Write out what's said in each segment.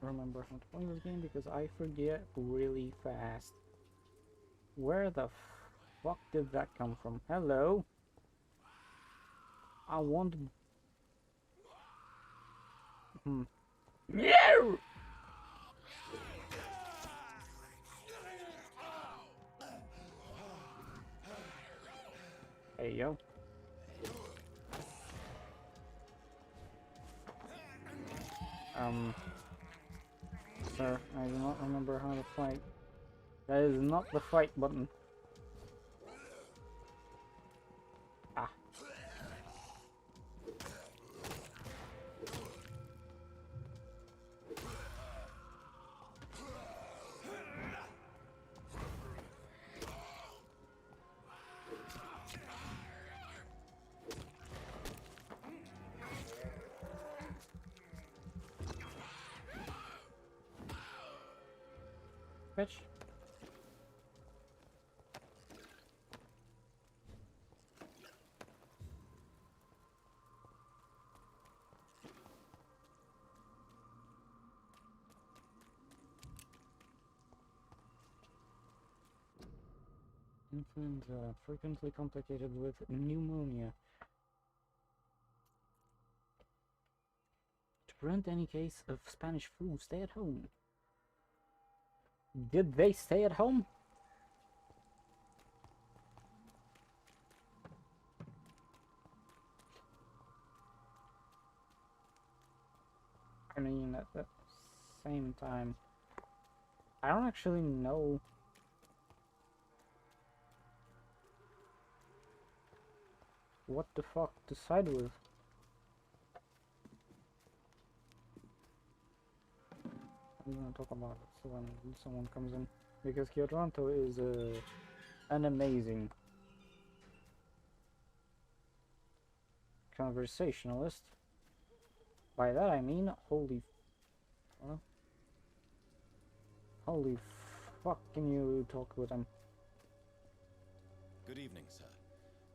remember how to play this game because I forget really fast. Where the fuck did that come from? Hello? I want... No! Hey, yo. Sir, I do not remember how to fight. That is not the fight button. Ah. Bitch. Influenza, frequently complicated with pneumonia. To prevent any case of Spanish flu, stay at home. Did they stay at home? I mean, at the same time, I don't actually know what the fuck to side with. I'm gonna talk about it when someone comes in, because Toronto is an amazing conversationalist. By that I mean, holy fuck, can you talk with him? Good evening, sir.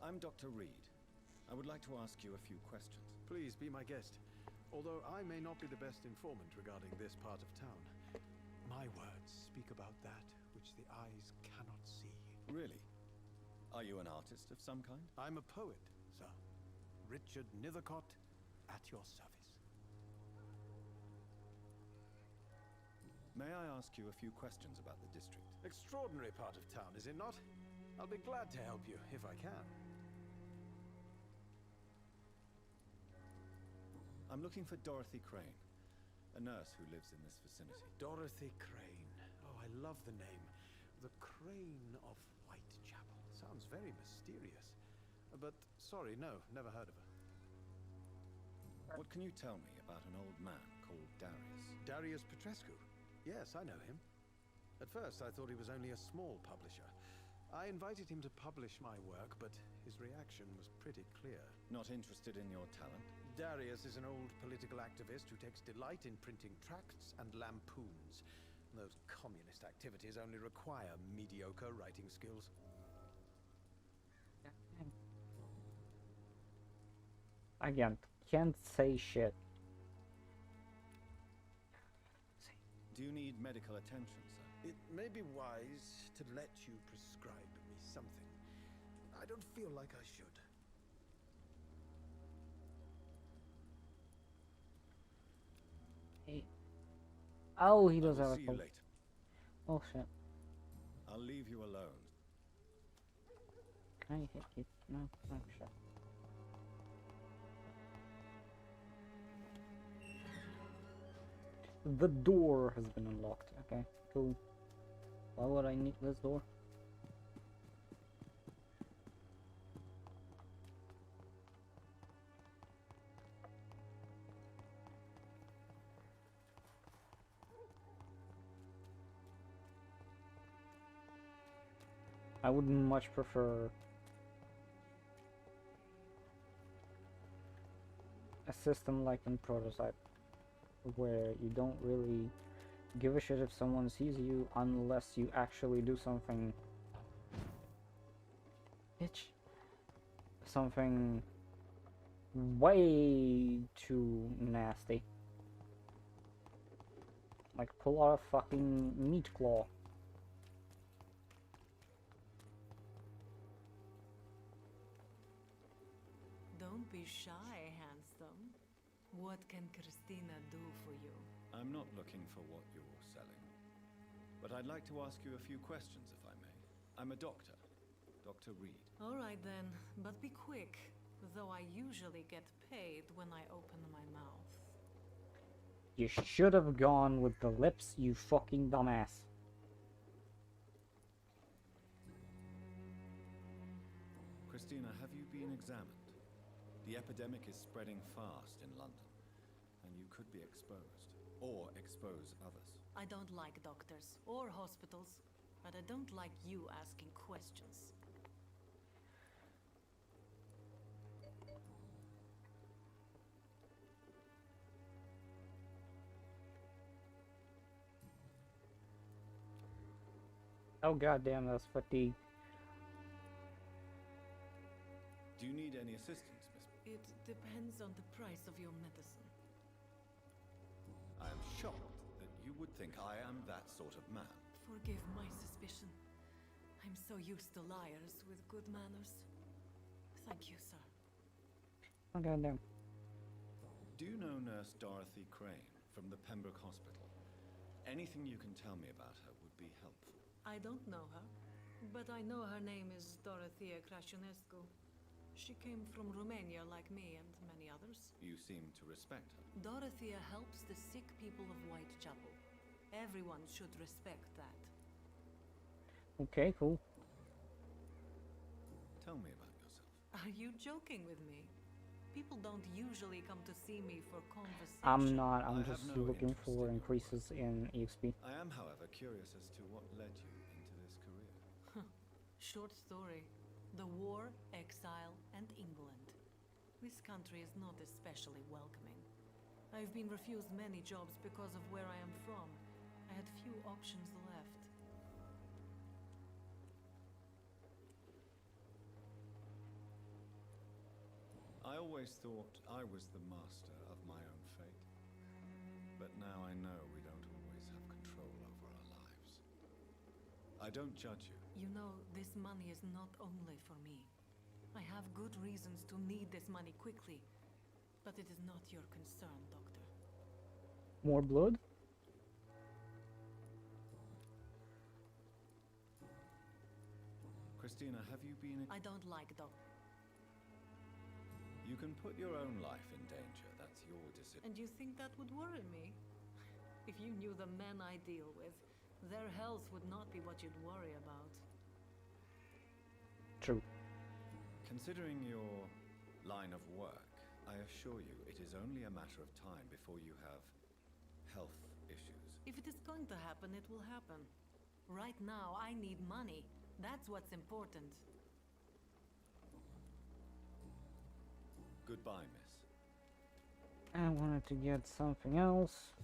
I'm Dr. Reed. I would like to ask you a few questions. Please be my guest. Although I may not be the best informant regarding this part of town, my words speak about that which the eyes cannot see. Really? Are you an artist of some kind? I'm a poet, sir. Richard Nethercott, at your service. May I ask you a few questions about the district? Extraordinary part of town, is it not? I'll be glad to help you, if I can. I'm looking for Dorothy Crane, a nurse who lives in this vicinity. Dorothy Crane. Oh, I love the name. The Crane of Whitechapel. Sounds very mysterious. But, sorry, no, never heard of her. What can you tell me about an old man called Darius? Darius Petrescu? Yes, I know him. At first, I thought he was only a small publisher. I invited him to publish my work, but his reaction was pretty clear. Not interested in your talent? Darius is an old political activist who takes delight in printing tracts and lampoons. Those communist activities only require mediocre writing skills. Again, can't say shit. Do you need medical attention, sir? It may be wise to let you prescribe me something. I don't feel like I should. Hey. Oh, he does I will have a see you cold. later. Oh shit. I'll leave you alone. Can I hit it? No, oh shit. The door has been unlocked. Okay, cool. Why would I need this door? I would much prefer a system like in Prototype, where you don't really give a shit if someone sees you unless you actually do something, something way too nasty. Like, pull out a fucking meat claw. Don't be shy, handsome. What can Christina do for you? I'm not looking for what you're selling. But I'd like to ask you a few questions, if I may. I'm a doctor. Dr. Reed. All right then, but be quick. Though I usually get paid when I open my mouth. You should have gone with the lips, you fucking dumbass. Christina, have you been examined? The epidemic is spreading fast in London, and you could be exposed, or expose others. I don't like doctors or hospitals, but I don't like you asking questions. Oh goddamn, that's fatigue. Do you need any assistance, Miss? It depends on the price of your medicine. I am shocked that you would think I am that sort of man. Forgive my suspicion. I'm so used to liars with good manners. Thank you, sir. Oh goddamn. Do you know Nurse Dorothy Crane from the Pembroke Hospital? Anything you can tell me about her would be helpful. I don't know her, but I know her name is Dorothea Crăciunescu. She came from Romania like me and many others. You seem to respect her. Dorothea helps the sick people of Whitechapel. Everyone should respect that. Okay, cool. Tell me about yourself. Are you joking with me? People don't usually come to see me for conversation. I'm not, I I'm have just no looking interest for in your increases in EXP. I am, however, curious as to what led you into this career. Short story. The war, exile, and England. This country is not especially welcoming. I've been refused many jobs because of where I am from. I had few options left. I always thought I was the master of my own fate. But now I know we don't always have control over our lives. I don't judge you. You know, this money is not only for me. I have good reasons to need this money quickly, but it is not your concern, Doctor. More blood? Christina, have you been... I don't like doctors. You can put your own life in danger. That's your decision. And you think that would worry me? If you knew the men I deal with, their health would not be what you'd worry about. True. Considering your line of work, I assure you it is only a matter of time before you have health issues. If it is going to happen, it will happen. Right now, I need money. That's what's important. Goodbye, miss. I wanted to get something else.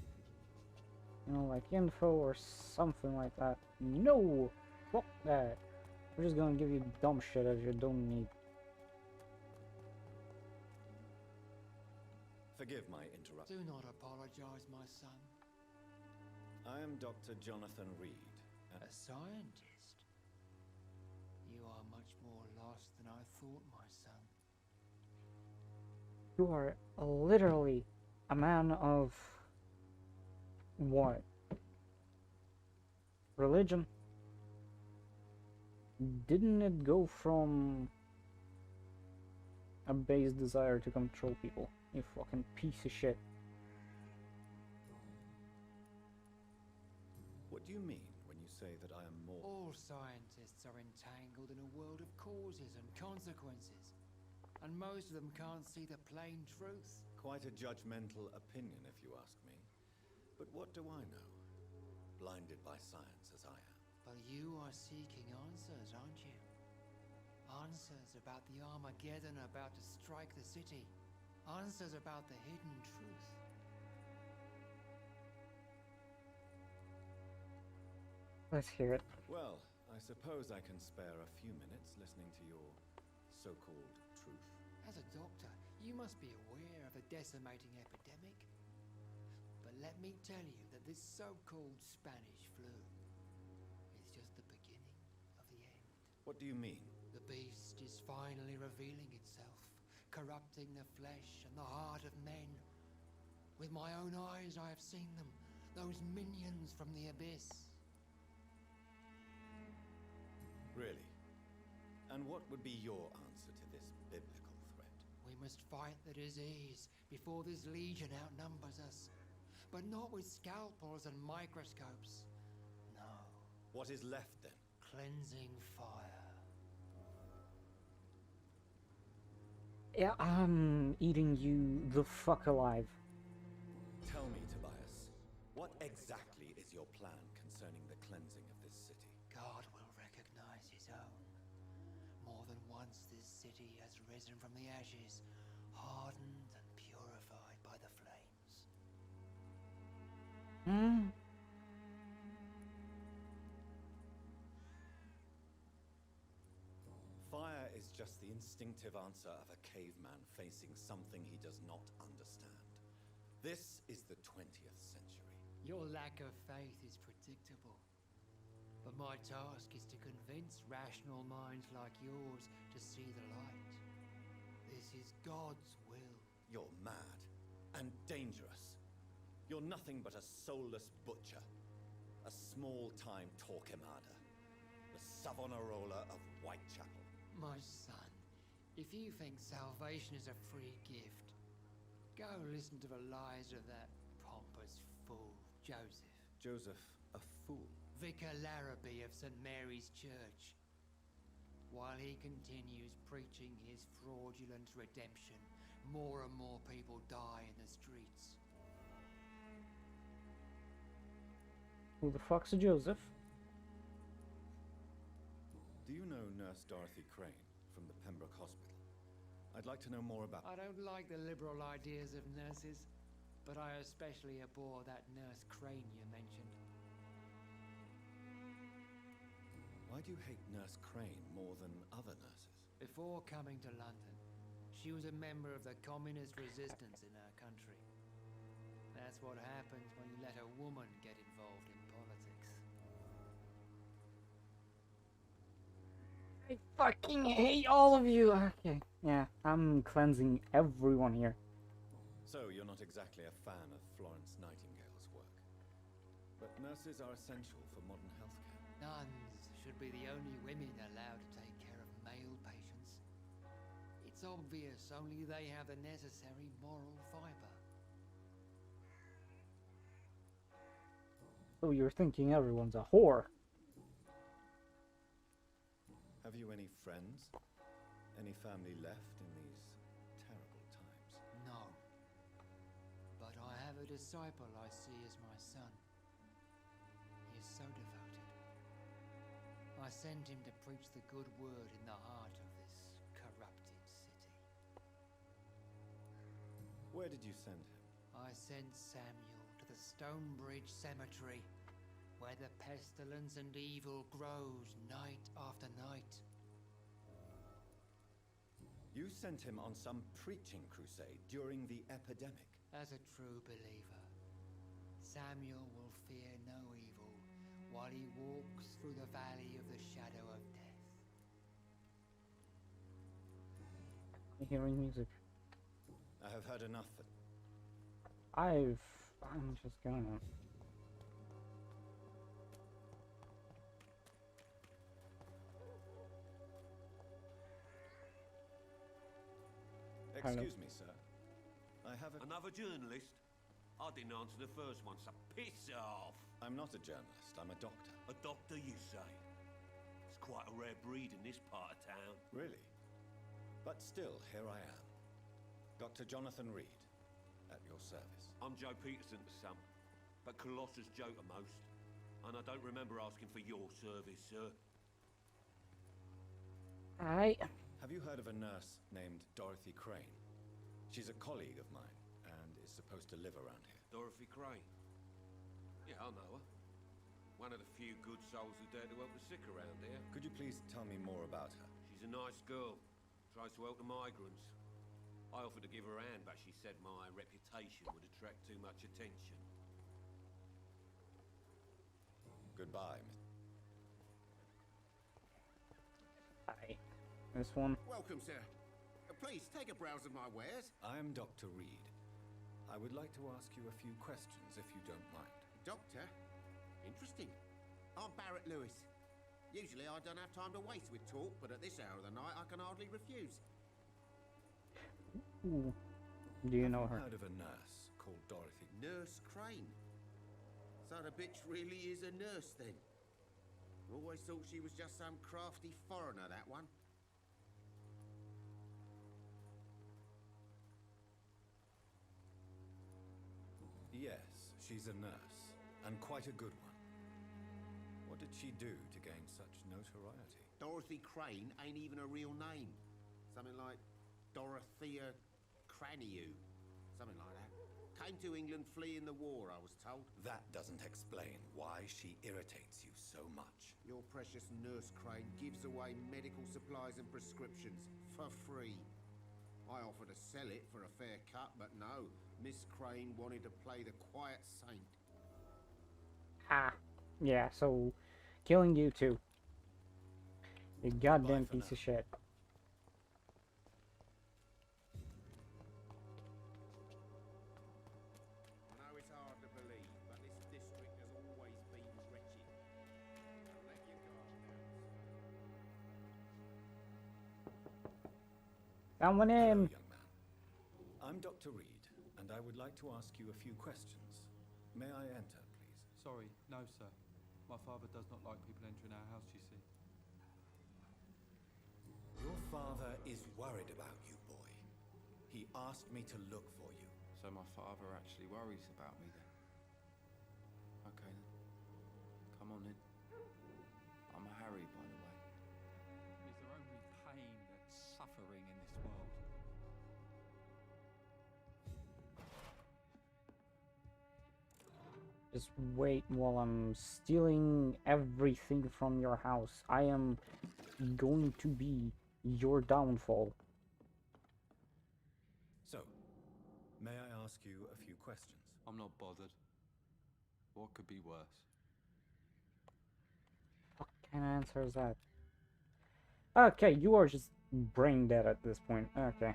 You know, like info or something like that. No! Fuck that. We're just gonna give you dumb shit that you don't need. Forgive my interruption. Do not apologize, my son. I am Dr. Jonathan Reed. A scientist? You are much more lost than I thought, my son. You are literally a man of... what? Religion? Didn't it go from a base desire to control people? You fucking piece of shit. What do you mean when you say that I am more... All scientists are entangled in a world of causes and consequences, and most of them can't see the plain truth. Quite a judgmental opinion, if you ask me. But what do I know? Blinded by science as I am. Well, you are seeking answers, aren't you? Answers about the Armageddon about to strike the city. Answers about the hidden truth. Let's hear it. Well, I suppose I can spare a few minutes listening to your so-called truth. As a doctor, you must be aware of the decimating epidemic. But let me tell you that this so-called Spanish flu is just the beginning of the end. What do you mean? The beast is finally revealing itself, corrupting the flesh and the heart of men. With my own eyes I have seen them, those minions from the abyss. Really? And what would be your answer to this biblical threat? We must fight the disease before this legion outnumbers us. But not with scalpels and microscopes. No. What is left then? Cleansing fire. Yeah, I'm eating you the fuck alive. Tell me, Tobias, what exactly is your plan concerning the cleansing of this city? God will recognize his own. More than once this city has risen from the ashes, hardened and purified by the flames. Fire is just the instinctive answer of a caveman facing something he does not understand. This is the 20th century. Your lack of faith is predictable. But my task is to convince rational minds like yours to see the light. This is God's will. You're mad and dangerous. You're nothing but a soulless butcher. A small-time Torquemada. The Savonarola of Whitechapel. My son, if you think salvation is a free gift, go listen to the lies of that pompous fool, Joseph. Joseph, a fool? Vicar Larrabee of St. Mary's Church. While he continues preaching his fraudulent redemption, more and more people die in the streets. Who the fuck's a Joseph? Do you know Nurse Dorothy Crane from the Pembroke Hospital? I'd like to know more about... I don't like the liberal ideas of nurses, but I especially abhor that Nurse Crane you mentioned. Why do you hate Nurse Crane more than other nurses? Before coming to London, she was a member of the communist resistance in our country. That's what happens when you let a woman get involved in politics. I fucking hate all of you! Okay, yeah, I'm cleansing everyone here. So, you're not exactly a fan of Florence Nightingale's work. But nurses are essential for modern healthcare. Nuns should be the only women allowed to take care of male patients. It's obvious only they have the necessary moral fiber. So you're thinking everyone's a whore. Have you any friends? Any family left in these terrible times? No. But I have a disciple I see as my son. He is so devoted. I sent him to preach the good word in the heart of this corrupted city. Where did you send him? I sent Samuel to the Stonebridge Cemetery, where the pestilence and evil grows night after night. You sent him on some preaching crusade during the epidemic. As a true believer, Samuel will fear no evil while he walks through the valley of the shadow of death. I'm hearing music. I have heard enough. I'm just gonna... Excuse me, sir. I have a... Another journalist? I didn't answer the first one, so piss off! I'm not a journalist, I'm a doctor. A doctor, you say? It's quite a rare breed in this part of town. Really? But still, here I am. Dr. Jonathan Reed, at your service. I'm Joe Peterson's son, but Colossus Joe to most. And I don't remember asking for your service, sir. Alright. Have you heard of a nurse named Dorothy Crane? She's a colleague of mine, and is supposed to live around here. Dorothy Crane? Yeah, I know her. One of the few good souls who dare to help the sick around here. Could you please tell me more about her? She's a nice girl. Tries to help the migrants. I offered to give her a hand, but she said my reputation would attract too much attention. Goodbye. Hi. This one. Welcome, sir. Please take a browse of my wares. I am Dr. Reed. I would like to ask you a few questions if you don't mind. Doctor? Interesting. I'm Barrett Lewis. Usually I don't have time to waste with talk, but at this hour of the night I can hardly refuse. Ooh. Do you know her? Heard of a nurse called Dorothy? Nurse Crane. So the bitch really is a nurse then? Always thought she was just some crafty foreigner, that one. Yes, she's a nurse, and quite a good one. What did she do to gain such notoriety? Dorothy Crane ain't even a real name. Something like Dorothea Craniu. Something like that. Came to England fleeing the war, I was told. That doesn't explain why she irritates you so much. Your precious Nurse Crane gives away medical supplies and prescriptions for free. I offered to sell it for a fair cut, but no. Miss Crane wanted to play the quiet saint. Ah. Yeah, so killing you too. You goddamn piece of shit. I know it's hard to believe, but this district has always been wretched. Don't let your guard down. Someone Hello, in. young man. I'm Dr. Reed, and I would like to ask you a few questions. May I enter, please? Sorry, no, sir. My father does not like people entering our house, you see. Your father is worried about you, boy. He asked me to look for you. So my father actually worries about me then? Okay then. Come on in. I'm Harry, by the way. Is there only pain and suffering in this world? Just wait while I'm stealing everything from your house. I am going to be your downfall. So, may I ask you a few questions? I'm not bothered. What could be worse? What kind of answer is that? Okay, you are just brain dead at this point. Okay.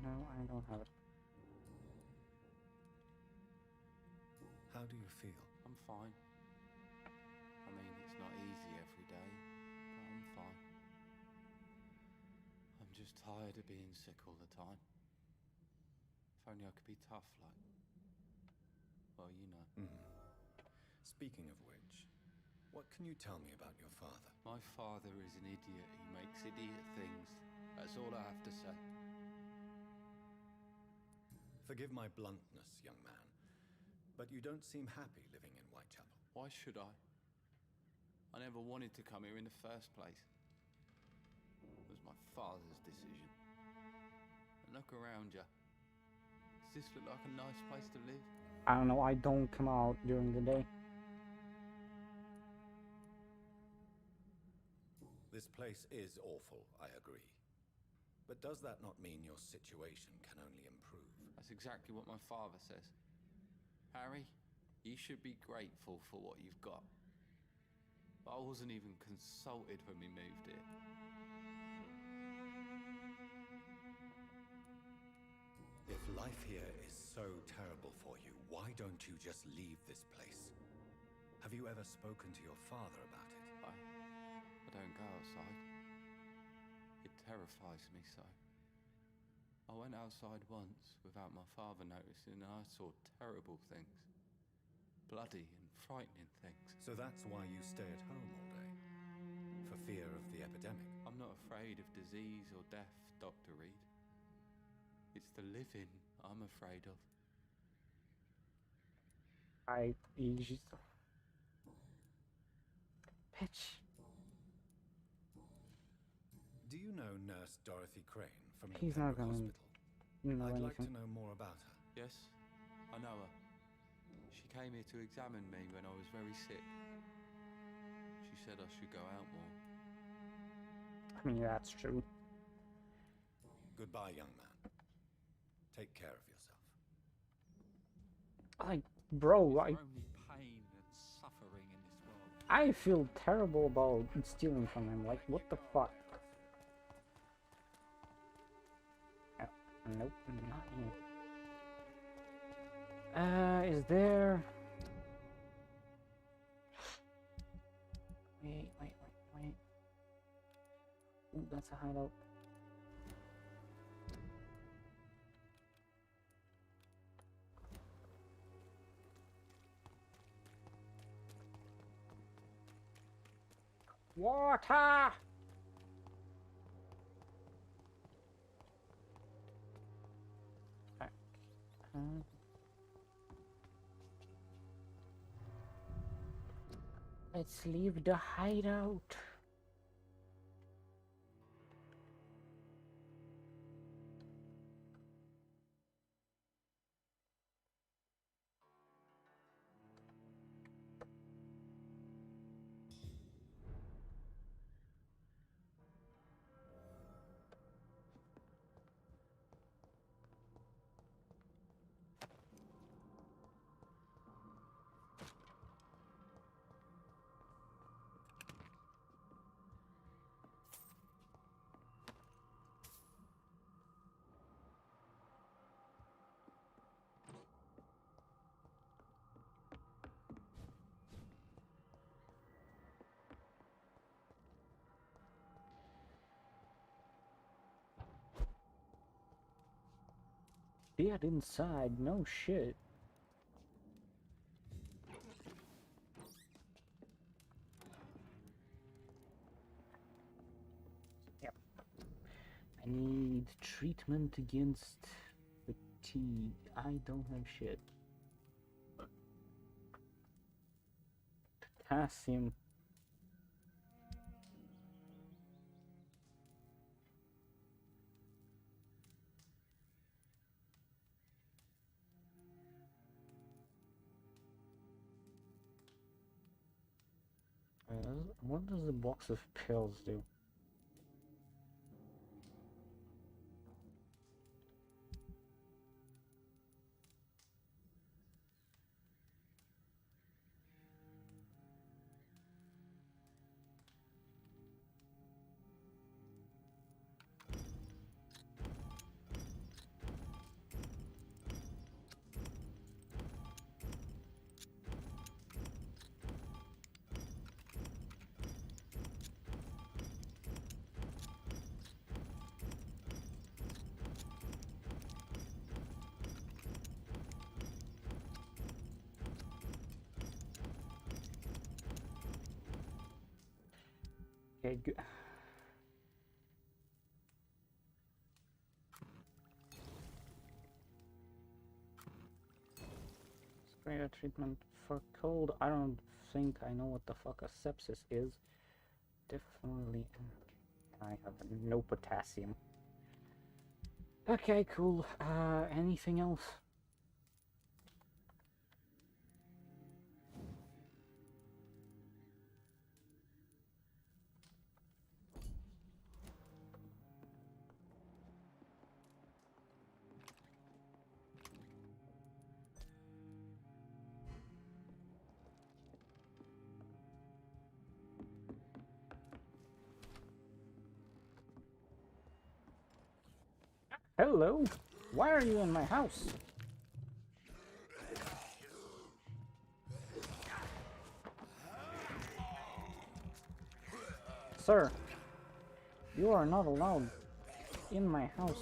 No, I don't have it. How do you feel? I'm fine. I mean, it's not easy every day, but I'm fine. I'm just tired of being sick all the time. If only I could be tough, like... Well, you know. Speaking of which, what can you tell me about your father? My father is an idiot. He makes idiot things. That's all I have to say. Forgive my bluntness, young man, but you don't seem happy living in Whitechapel. Why should I? I never wanted to come here in the first place. It was my father's decision. And look around you. Does this look like a nice place to live? I don't know, I don't come out during the day. This place is awful, I agree. But does that not mean your situation can only improve? That's exactly what my father says. Harry, you should be grateful for what you've got. But I wasn't even consulted when we moved here. If life here is so terrible for you, why don't you just leave this place? Have you ever spoken to your father about it? I don't go outside. It terrifies me so. I went outside once without my father noticing and I saw terrible things. Bloody and frightening things. So that's why you stay at home all day? For fear of the epidemic? I'm not afraid of disease or death, Dr. Reed. It's the living I'm afraid of. You just... Bitch. Do you know Nurse Dorothy Crane from the He's not Pembroke gonna Hospital? know I'd like anything. to know more about her. Yes, I know her. She came here to examine me when I was very sick. She said I should go out more. I mean, that's true. Goodbye, young man. Take care of yourself. Like, bro, Is there only pain and suffering in this world? I feel terrible about stealing from him. Like, what the fuck? Nope, not you. Is there... Wait. Ooh, that's a hideout. Water! Let's leave the hideout. Dead inside, no shit. Yep. I need treatment against fatigue. I don't have shit. Potassium. What does the box of pills do? Okay, good. Sprayer treatment for cold. I don't think I know what the fuck a sepsis is. Definitely. I have no potassium. Okay, cool. Anything else? Hello? Why are you in my house? Sir, you are not allowed in my house.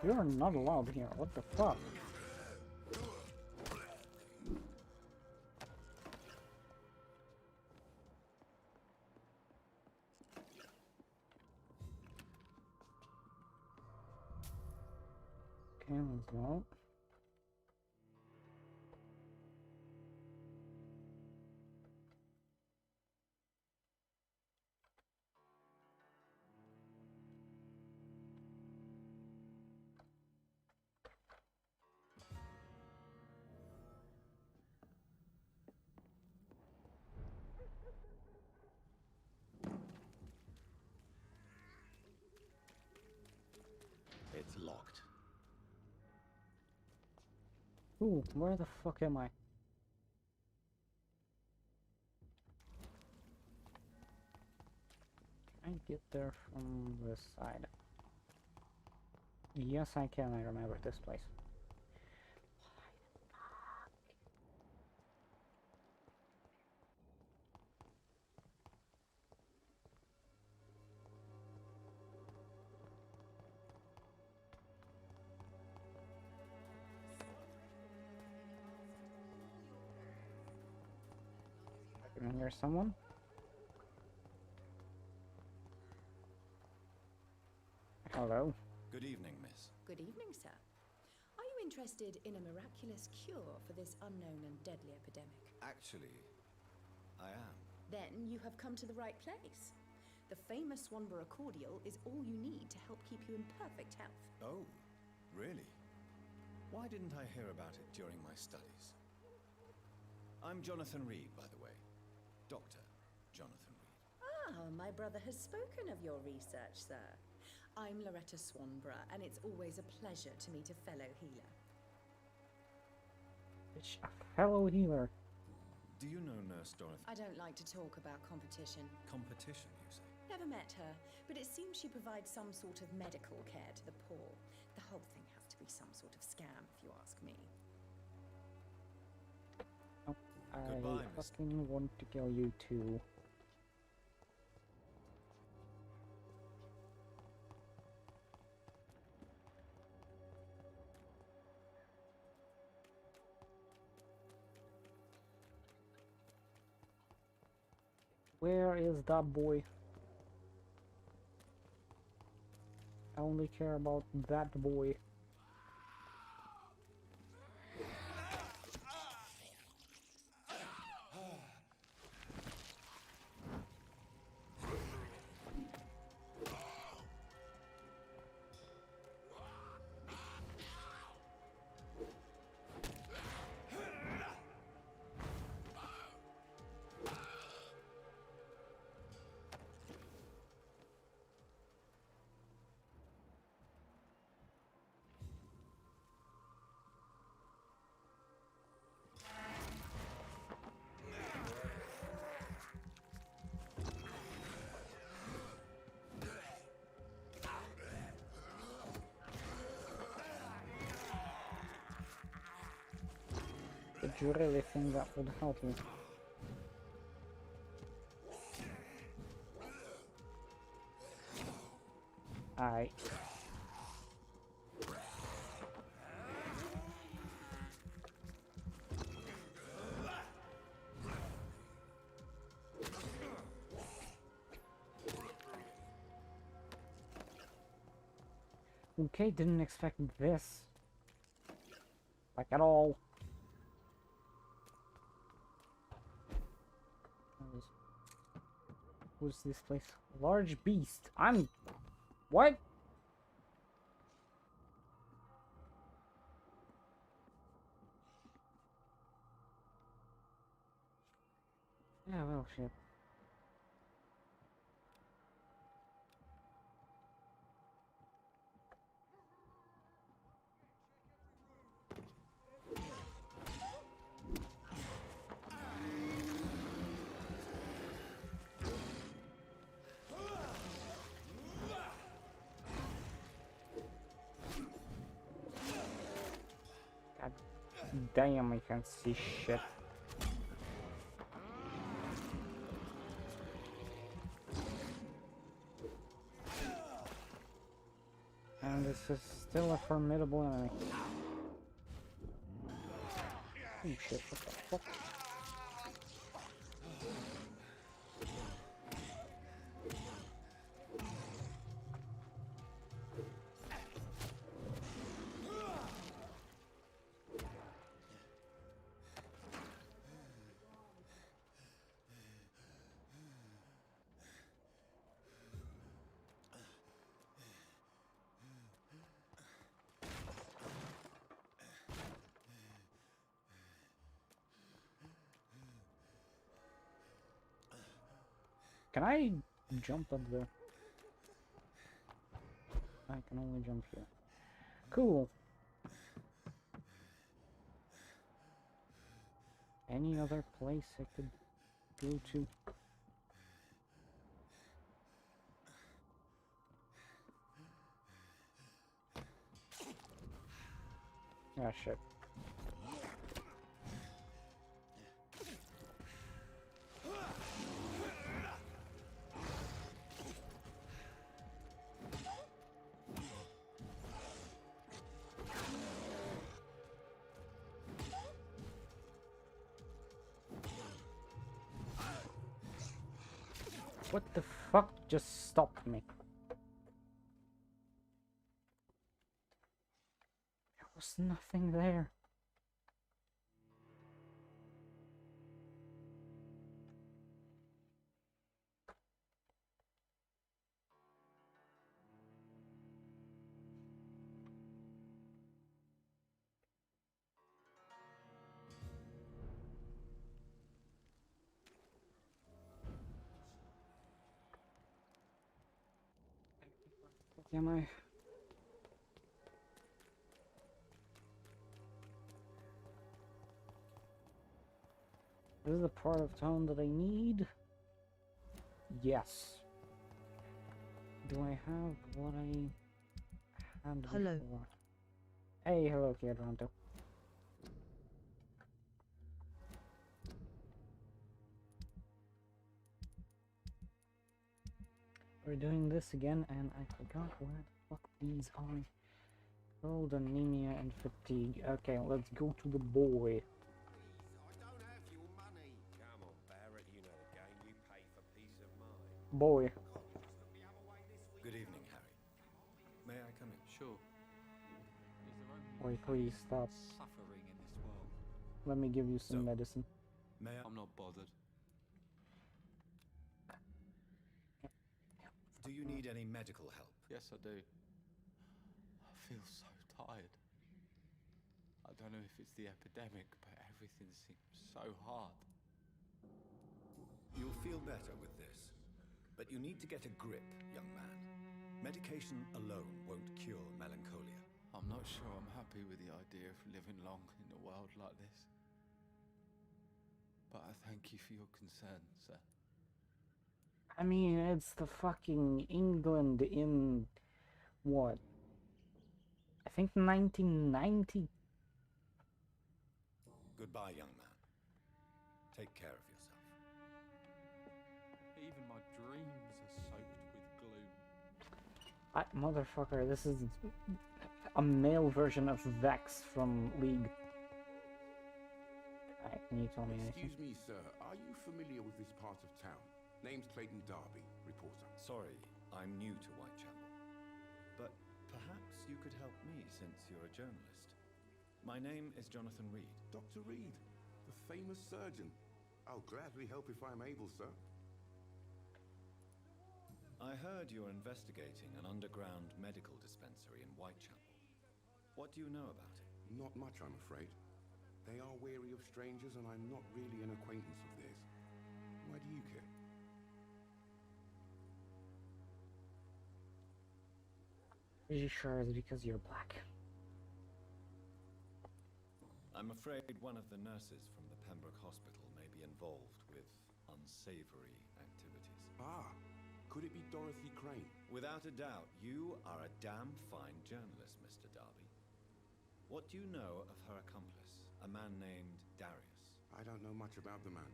You're not allowed here. What the fuck? Okay, let's go. Ooh, where the fuck am I? Can I get there from this side? Yes, I can. I remember this place. I can hear someone. Hello. Good evening, miss. Good evening, sir. Are you interested in a miraculous cure for this unknown and deadly epidemic? Actually, I am. Then you have come to the right place. The famous Swanborough cordial is all you need to help keep you in perfect health. Oh, really? Why didn't I hear about it during my studies? I'm Jonathan Reed, by the way. Dr. Jonathan Reed. Ah, my brother has spoken of your research, sir. I'm Loretta Swanborough, and it's always a pleasure to meet a fellow healer. Bitch, a fellow healer. Do you know Nurse Dorothy? I don't like to talk about competition. Competition, you say? Never met her, but it seems she provides some sort of medical care to the poor. The whole thing has to be some sort of scam, if you ask me. Oh, Goodbye, I fucking want to kill you too. Where is that boy? I only care about that boy. Did you really think that would help you? Aye. Okay, didn't expect this. Like at all. What's this place? Large beast. I'm... What? Yeah, well, shit. God damn, I can't see shit. And this is still a formidable enemy. Oh shit, what the fuck? Can I jump up there? I can only jump here. Cool. any other place I could go to? Ah, shit. What the fuck just stopped me? There was nothing there. Am I? This is the part of town that I need. Yes. Do I have what I had Hello. before? Hey, hello, Kiadranto. We're doing this again, and I forgot where the fuck these are. Cold, anemia, and fatigue. Okay, let's go to the boy. I don't have your money. Come on, Barrett, you know the game. You pay for peace of mind. Boy. God, you must look the other way this week. Good evening, Harry. May I come in? Sure. Is there only Boy, please stop. suffering in this world? Let me give you some So- medicine. May I? I'm not bothered. Do you need any medical help? Yes, I do. I feel so tired. I don't know if it's the epidemic, but everything seems so hard. You'll feel better with this. But you need to get a grip, young man. Medication alone won't cure melancholia. I'm not sure I'm happy with the idea of living long in a world like this. But I thank you for your concern, sir. I mean, it's the fucking England in what? I think 1990. Goodbye, young man. Take care of yourself. Even my dreams are soaked with gloom. Motherfucker, this is a male version of Vex from League. Can you tell me anything? Excuse me, sir. Are you familiar with this part of town? Name's Clayton Darby, reporter. Sorry, I'm new to Whitechapel. But perhaps you could help me since you're a journalist. My name is Jonathan Reed. Dr. Reed, the famous surgeon. I'll gladly help if I'm able, sir. I heard you're investigating an underground medical dispensary in Whitechapel. What do you know about it? Not much, I'm afraid. They are wary of strangers, and I'm not really an acquaintance of theirs. Why do you care? Pretty sure it's because you're black. I'm afraid one of the nurses from the Pembroke Hospital may be involved with unsavory activities. Ah, could it be Dorothy Crane? Without a doubt, you are a damn fine journalist, Mr. Darby. What do you know of her accomplice, a man named Darius? I don't know much about the man.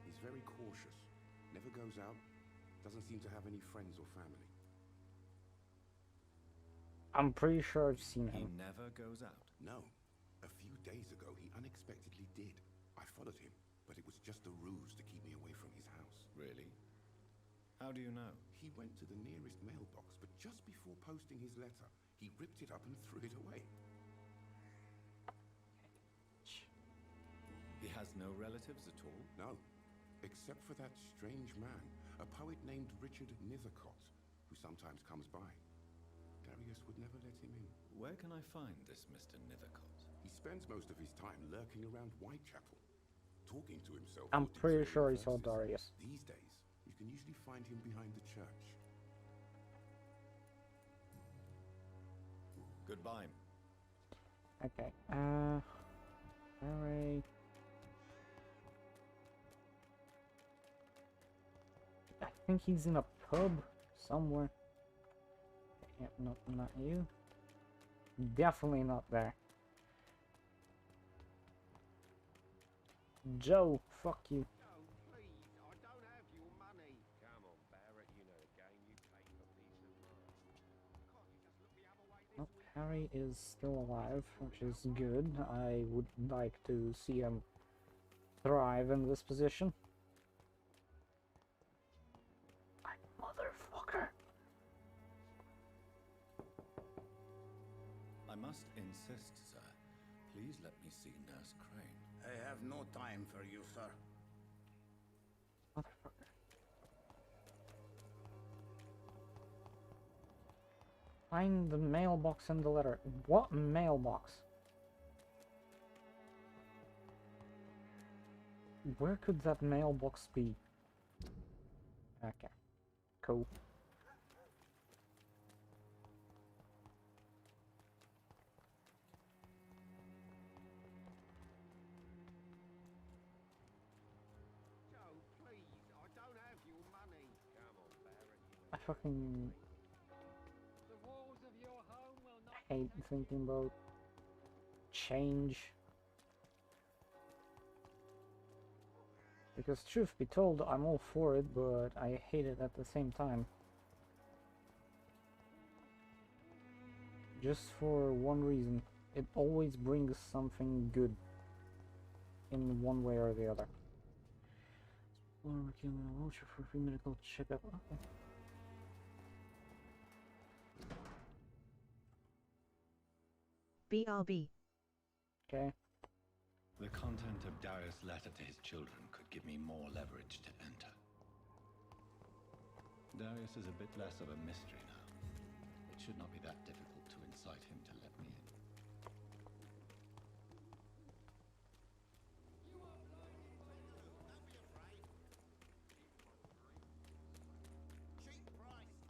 He's very cautious. Never goes out. Doesn't seem to have any friends or family. I'm pretty sure I've seen He him. never goes out. No. A few days ago, he unexpectedly did. I followed him, but it was just a ruse to keep me away from his house. Really? How do you know? He went to the nearest mailbox, but just before posting his letter, he ripped it up and threw it away. He has no relatives at all? No, except for that strange man, a poet named Richard Nethercott, who sometimes comes by. Darius would never let him in. Where can I find this Mr. Nethercott? He spends most of his time lurking around Whitechapel, talking to himself. I'm or pretty dictating sure he saw verses. Darius. These days, you can usually find him behind the church. Goodbye. Okay, alright. think he's in a pub somewhere. Yep, nope, not you. Definitely not there. Joe, fuck you. Joe, please, I don't have your money. Come on, Barrett, you know the game. You take a piece of mine. Can't you just look the other way this Nope, week? Harry is still alive, which is good. I would like to see him thrive in this position. My motherfucker. I must insist, sir. Please let me see Nurse Crane. I have no time for you, sir. Motherfucker. Find the mailbox and the letter. What mailbox? Where could that mailbox be? Okay. Cool. Joe, please, I don't have your money. Come on, Barrett, you know I fucking The walls of your home will not hate thinking about change. Because truth be told, I'm all for it, but I hate it at the same time. Just for one reason. It always brings something good. In one way or the other. Working on a voucher for free medical checkup. Okay. BRB. Okay. The content of Darius' letter to his children could give me more leverage to enter. Darius is a bit less of a mystery now. It should not be that difficult to incite him to let me in. Cheap price, good quality.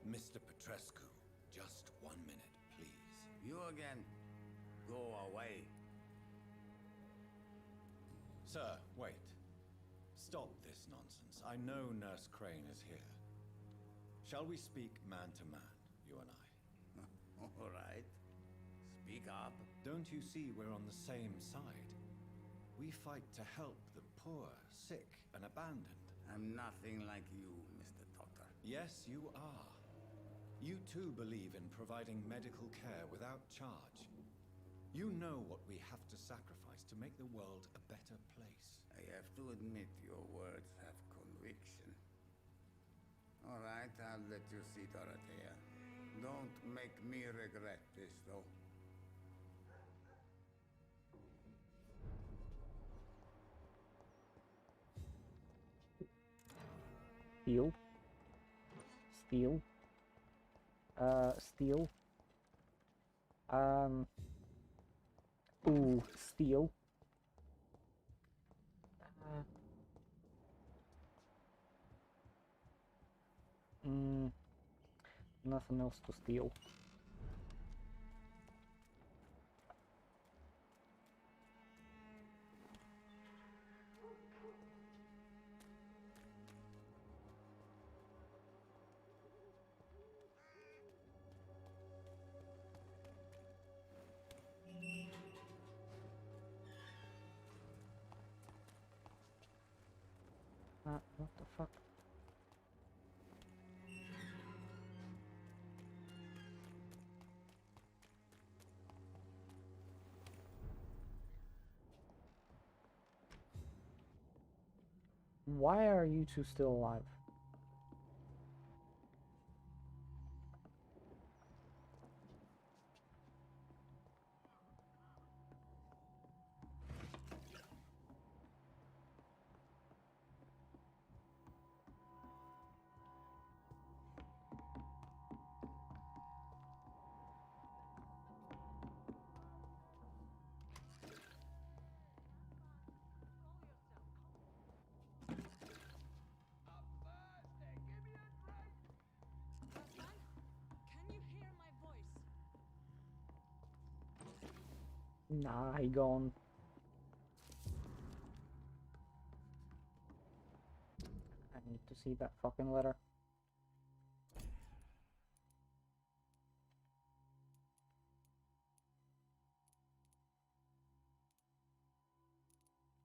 Mr. Petrescu, just 1 minute, please. You again. Go away. Sir, wait. Stop this nonsense. I know Nurse Crane is here. Shall we speak man to man, you and I? All right. Speak up. Don't you see we're on the same side? We fight to help the poor, sick, and abandoned. I'm nothing like you, Mr. Doctor. Yes, you are. You too believe in providing medical care without charge. You know what we have to sacrifice to make the world a better place. I have to admit your words have conviction. All right, I'll let you see, Dorothea. Don't make me regret this, though. Steel. Steel. Steel. Ooh, steel. Nothing else to steal. What the fuck? Why are you two still alive? Nah, he gone. I need to see that fucking letter.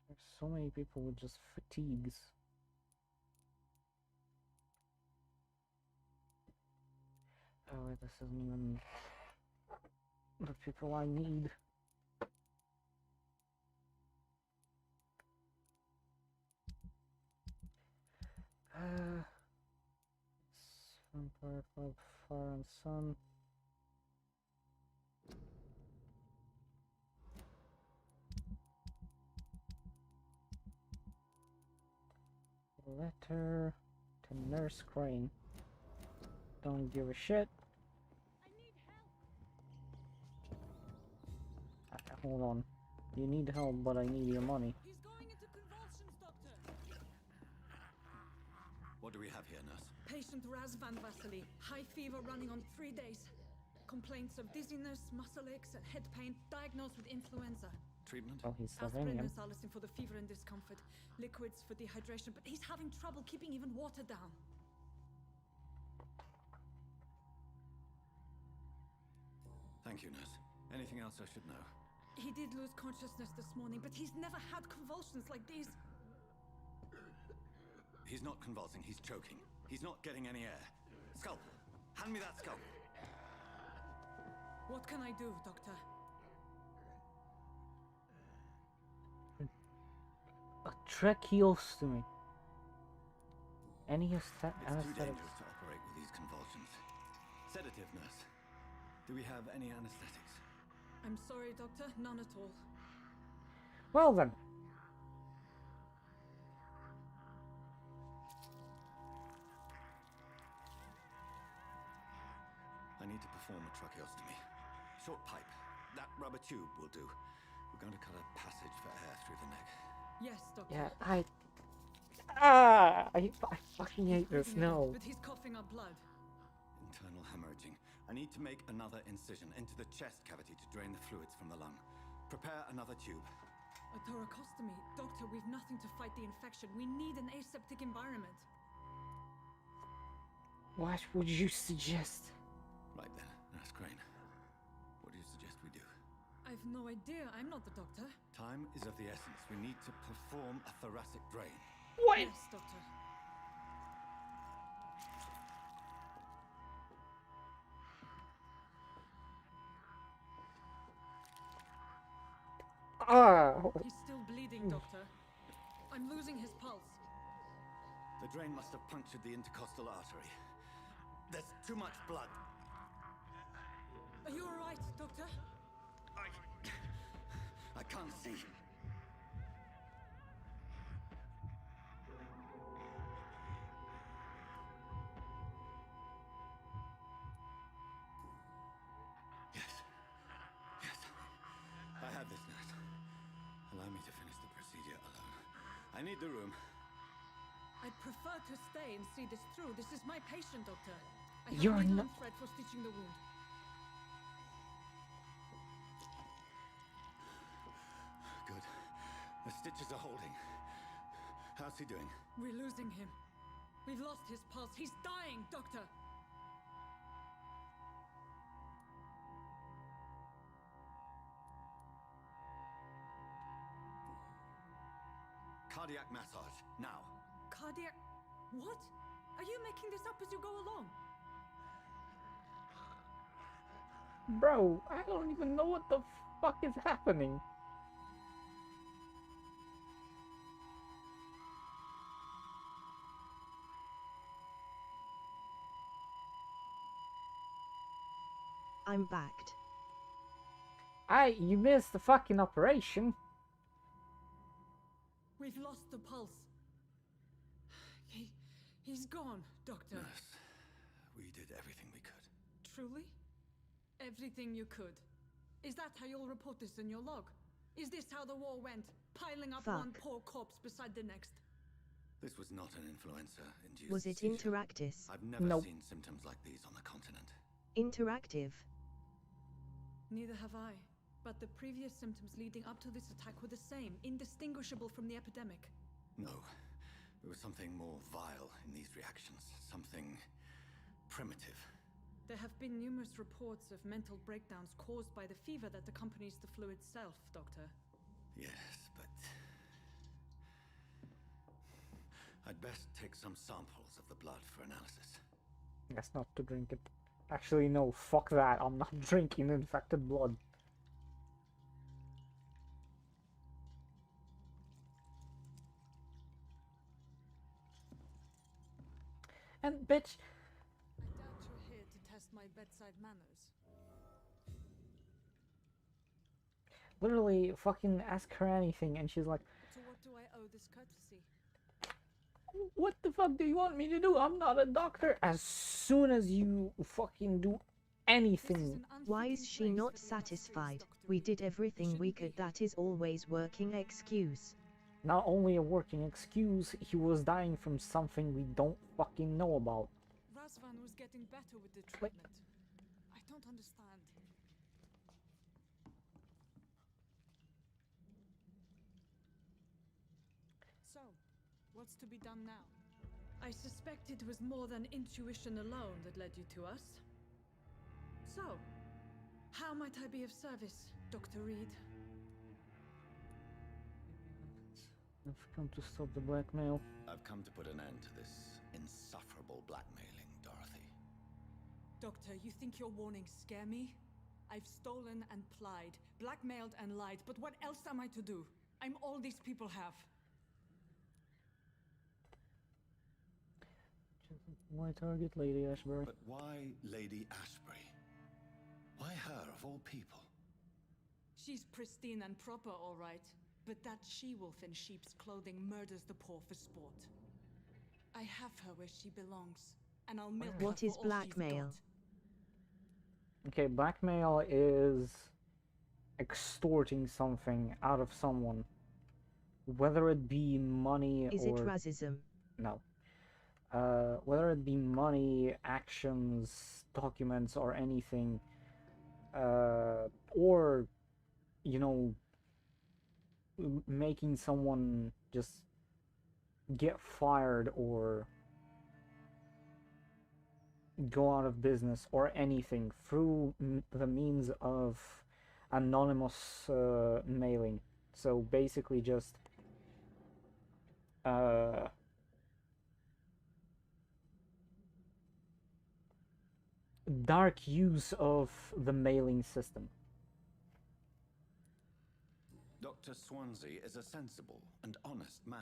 There's so many people with just fatigues. Oh wait, this isn't even the people I need. Vampire Club, Fire and Sun. Letter to Nurse Crane. Don't give a shit. Hold on. You need help, but I need your money. He's going into convulsions, Doctor. What do we have here, nurse? Patient Raz Van Vasily. High fever running on 3 days. Complaints of dizziness, muscle aches, and head pain. Diagnosed with influenza. Treatment? Oh, he's Aspirin Slovenian. and salicin for the fever and discomfort. Liquids for dehydration, but he's having trouble keeping even water down. Thank you, nurse. Anything else I should know? He did lose consciousness this morning, but he's never had convulsions like these. He's not convulsing, he's choking. He's not getting any air. Scalpel! Hand me that scalpel! What can I do, Doctor? A tracheostomy. Any It's too anesthetic? dangerous to operate with these convulsions. Sedative, nurse. Do we have any anesthetics? I'm sorry, Doctor. None at all. Well then. I need to perform a tracheostomy. Short pipe. That rubber tube will do. We're going to cut a passage for air through the neck. Yes, Doctor. Yeah, I fucking hate this. No. But he's coughing up blood. Internal hemorrhaging. I need to make another incision into the chest cavity to drain the fluids from the lung. Prepare another tube. A thoracostomy. Doctor, we've nothing to fight the infection. We need an aseptic environment. What would you suggest? Right then, Nurse Crane. What do you suggest we do? I've no idea. I'm not the doctor. Time is of the essence. We need to perform a thoracic drain. What? Yes, Doctor. He's still bleeding, Doctor. I'm losing his pulse. The drain must have punctured the intercostal artery. There's too much blood. Are you all right, Doctor? I can't see. Yes. Yes. I have this, nurse. Allow me to finish the procedure alone. I need the room. I'd prefer to stay and see this through. This is my patient, Doctor. I You're have needle not- and thread for stitching the wound. Good. The stitches are holding. How's he doing? We're losing him. We've lost his pulse. He's dying, Doctor. Cardiac massage, now. Cardiac... What? Are you making this up as you go along? Bro, I don't even know what the fuck is happening. I'm backed. You missed the fucking operation. We've lost the pulse. He's gone, Doctor. Nurse, we did everything we could. Truly? Everything you could. Is that how you'll report this in your log? Is this how the war went? Piling up one Fuck. poor corpse beside the next? This was not an influenza-induced Was it seizure. interactus? I've never Nope. seen symptoms like these on the continent. Interactive. Neither have I. But the previous symptoms leading up to this attack were the same, indistinguishable from the epidemic. No. There was something more vile in these reactions. Something primitive. There have been numerous reports of mental breakdowns caused by the fever that accompanies the flu itself, Doctor. Yes, but... I'd best take some samples of the blood for analysis. That's not to drink it. Actually, no, fuck that. I'm not drinking infected blood. And bitch, I doubt you're here to test my bedside manners. literally fucking ask her anything and she's like, To what do I owe this courtesy? what the fuck do you want me to do? I'm not a doctor. As soon as you fucking do anything. Why is she not satisfied? We did everything we could. That is always working excuse. Not only a working excuse, he was dying from something we don't fucking know about. Razvan was getting better with the treatment. I don't understand. So, what's to be done now? I suspect it was more than intuition alone that led you to us. So, how might I be of service, Dr. Reed? I've come to stop the blackmail. I've come to put an end to this insufferable blackmailing, Dorothy. Doctor, you think your warnings scare me? I've stolen and plied, blackmailed and lied, but what else am I to do? I'm all these people have. Why target Lady Ashbury? But why Lady Ashbury? Why her, of all people? She's pristine and proper, all right. But that she-wolf in sheep's clothing murders the poor for sport. I have her where she belongs, and I'll milk her What is for all she's blackmail? got. Okay, blackmail is extorting something out of someone. Whether it be money Is or... it racism? No. Whether it be money, actions, documents, or anything. Or, you know, making someone just get fired or go out of business or anything through the means of anonymous mailing. So basically just dark use of the mailing system. Dr. Swansea is a sensible and honest man.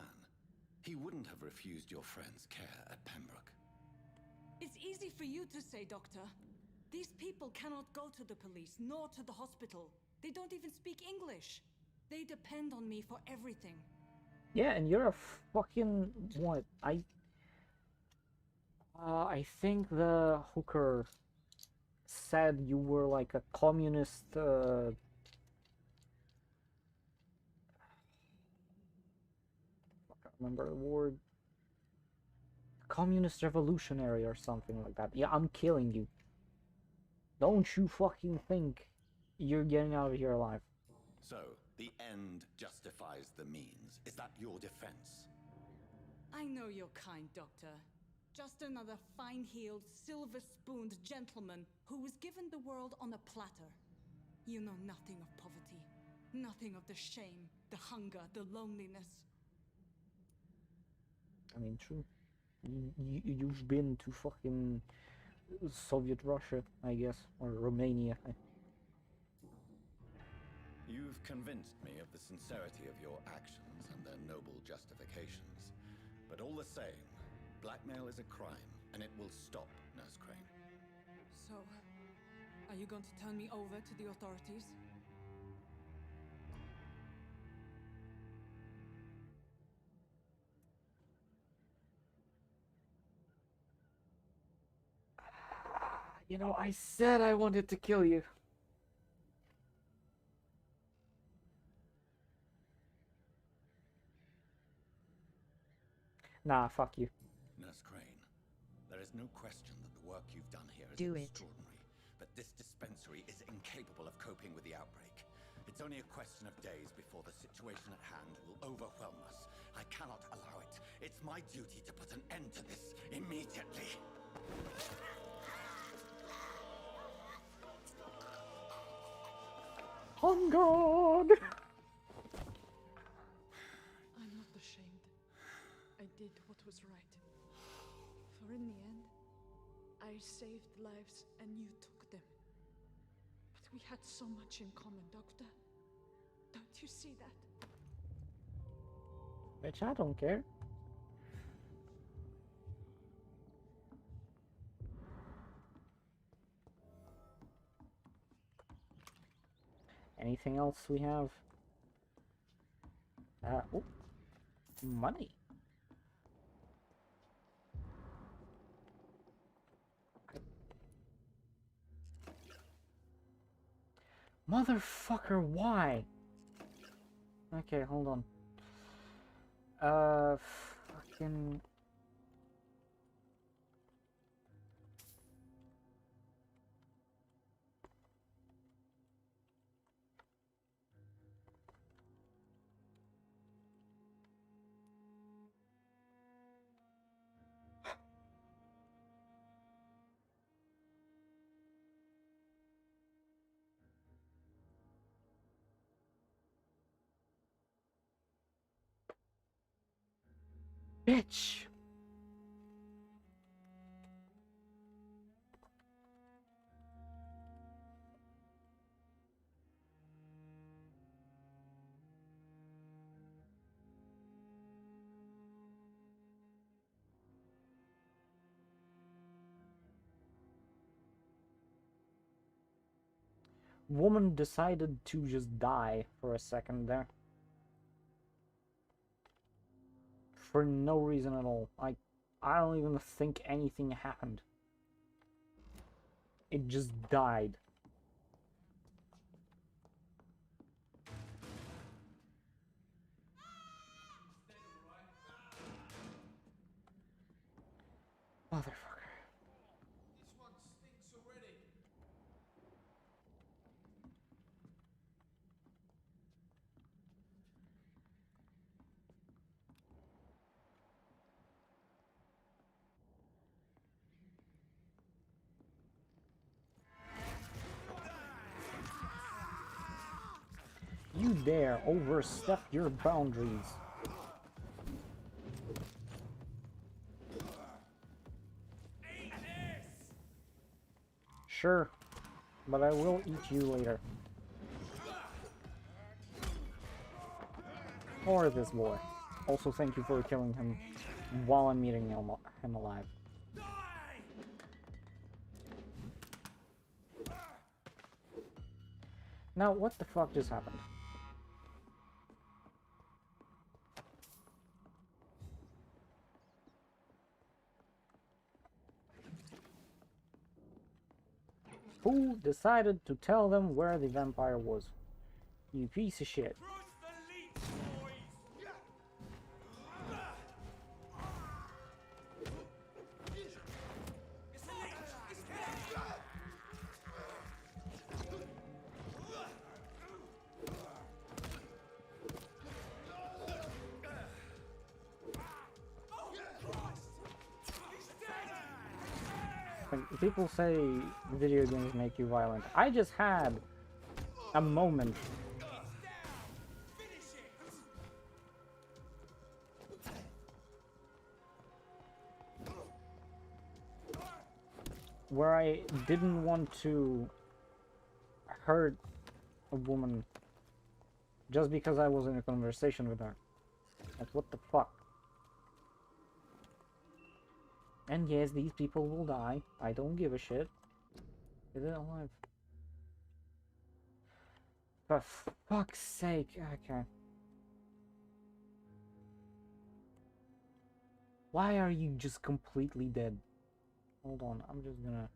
He wouldn't have refused your friend's care at Pembroke. It's easy for you to say, Doctor. These people cannot go to the police, nor to the hospital. They don't even speak English. They depend on me for everything. Yeah, and you're a fucking... what? I think the hooker said you were like a communist... I can't remember the word. Communist revolutionary or something like that. Yeah, I'm killing you. Don't you fucking think you're getting out of here alive. So, the end justifies the means. Is that your defense? I know you're kind, Doctor. Just another fine-heeled, silver-spooned gentleman who was given the world on a platter. You know nothing of poverty. Nothing of the shame, the hunger, the loneliness. I mean, true. You've been to fucking Soviet Russia, I guess, or Romania. You've convinced me of the sincerity of your actions and their noble justifications. But all the same, blackmail is a crime, and it will stop, Nurse Crane. So, are you going to turn me over to the authorities? You know, I said I wanted to kill you. Nah, fuck you. Nurse Crane, there is no question that the work you've done here is Do it. extraordinary, but this dispensary is incapable of coping with the outbreak. It's only a question of days before the situation at hand will overwhelm us. I cannot allow it. It's my duty to put an end to this immediately. On God! I'm not ashamed. I did what was right. For in the end, I saved lives and you took them. But we had so much in common, Doctor. Don't you see that? Bitch, I don't care. Anything else we have? Oh, money. Motherfucker, why? Okay, hold on. Fucking... Bitch! Woman decided to just die for a second there. For no reason at all. I don't even think anything happened. It just died. Motherfucker. This one stinks already. You dare overstep your boundaries. Sure, but I will eat you later. Or this boy. Also, thank you for killing him while I'm eating him alive. Now, what the fuck just happened? Who decided to tell them where the vampire was? You piece of shit. People say video games make you violent. I just had a moment where I didn't want to hurt a woman just because I was in a conversation with her. Like, what the fuck? And yes, these people will die. I don't give a shit. Is it alive? For fuck's sake, okay. Why are you just completely dead? Hold on, I'm just gonna...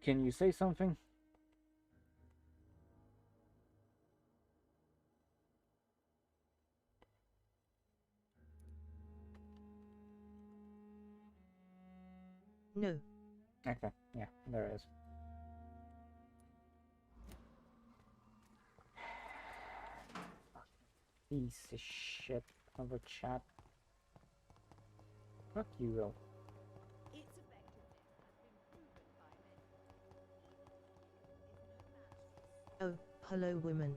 Can you say something? No. Okay, yeah, there is. Piece of shit of a chat. Fuck you, Will. Oh, hello women.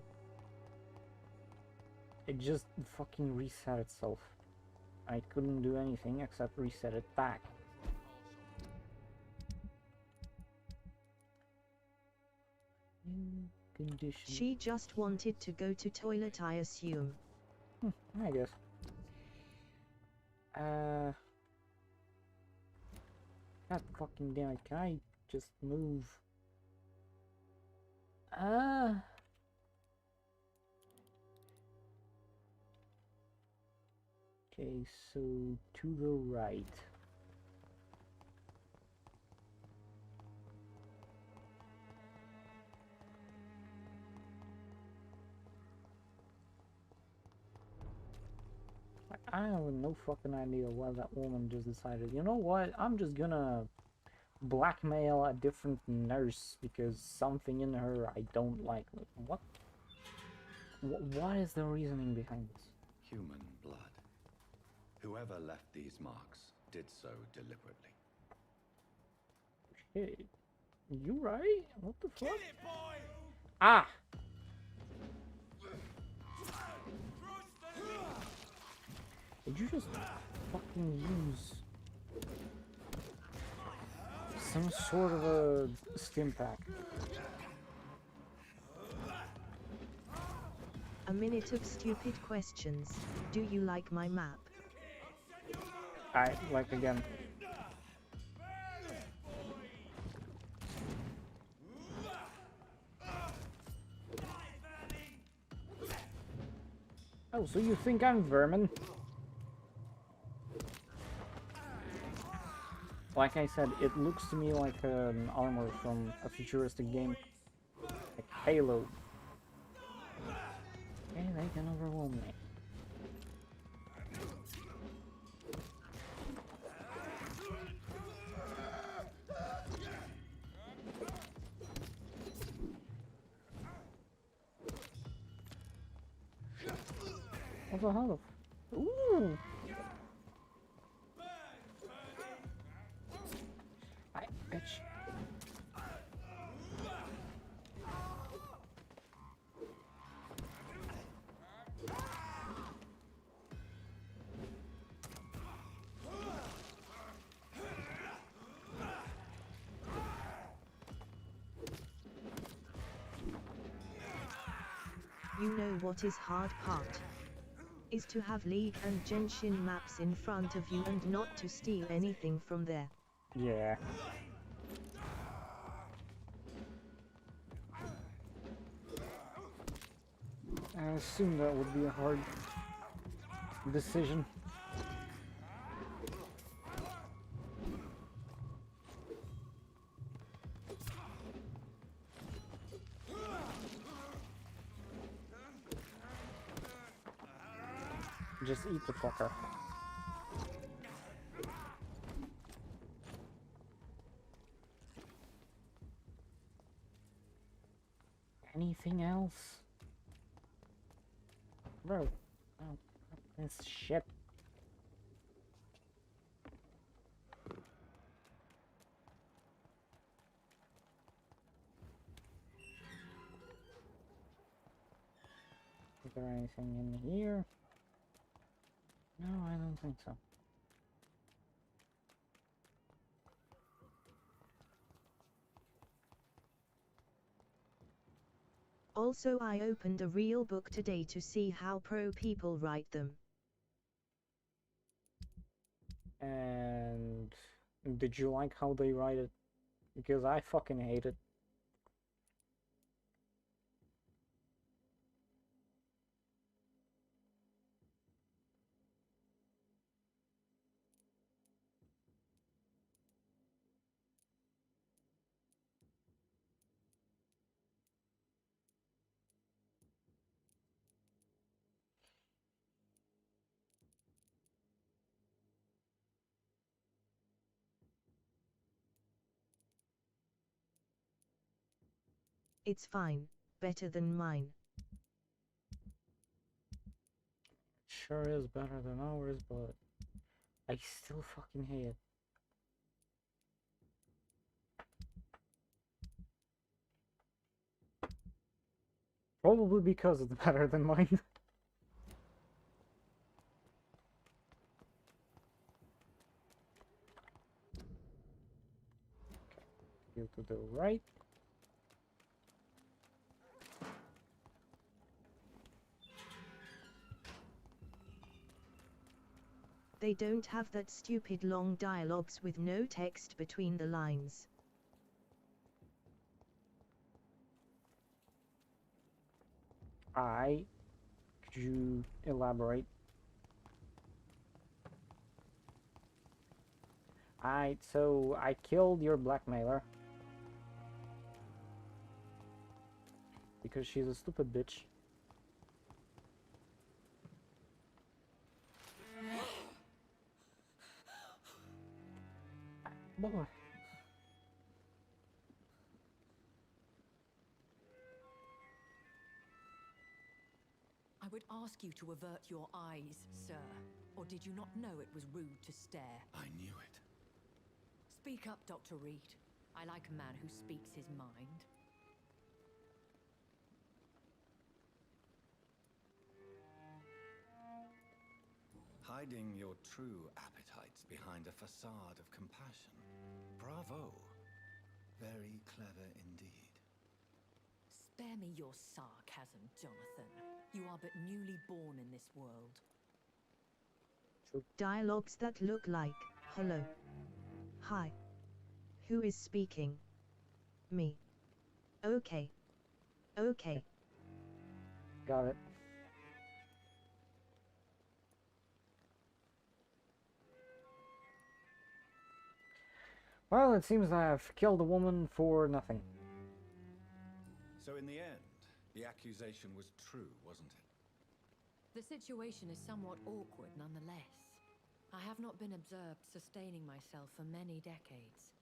It just fucking reset itself. I couldn't do anything except reset it back. Condition. She just wanted to go to toilet, I assume. I guess. God fucking damn it, can I just move? Okay, so to the right. I have no fucking idea why that woman just decided, you know what, I'm just gonna blackmail a different nurse because something in her I don't like. What? What is the reasoning behind this? Human blood. Whoever left these marks did so deliberately. Hey, you right? What the fuck? Ah! Did you just fucking use some sort of a stim pack? A minute of stupid questions. Do you like my map? I like again. Oh, so you think I'm vermin? Like I said, it looks to me like an armor from a futuristic game. Like Halo. Okay, they can overwhelm me. What the hell? Ooh! I bitch. You know what is hard part? Is to have League and Genshin maps in front of you and not to steal anything from there. Yeah. I assume that would be a hard decision. Just eat the fucker. Anything else? Bro, oh, this shit. Is there anything in here? No, I don't think so. Also, I opened a real book today to see how pro people write them. And did you like how they write it? Because I fucking hate it. It's fine, better than mine. Sure is better than ours, but I still fucking hate it. Probably because it's better than mine. Go to the right. They don't have that stupid long dialogues with no text between the lines. Could you elaborate? So I killed your blackmailer. Because she's a stupid bitch. Boy. I would ask you to avert your eyes, sir. Or did you not know it was rude to stare? I knew it. Speak up, Dr. Reed. I like a man who speaks his mind. Hiding your true appetites behind a facade of compassion. Bravo. Very clever indeed. Spare me your sarcasm, Jonathan. You are but newly born in this world. Dialogues that look like, hello. Hi. Who is speaking? Me. Okay. Okay. Got it. Well, it seems I've killed a woman for nothing. So in the end, the accusation was true, wasn't it? The situation is somewhat awkward nonetheless. I have not been observed sustaining myself for many decades.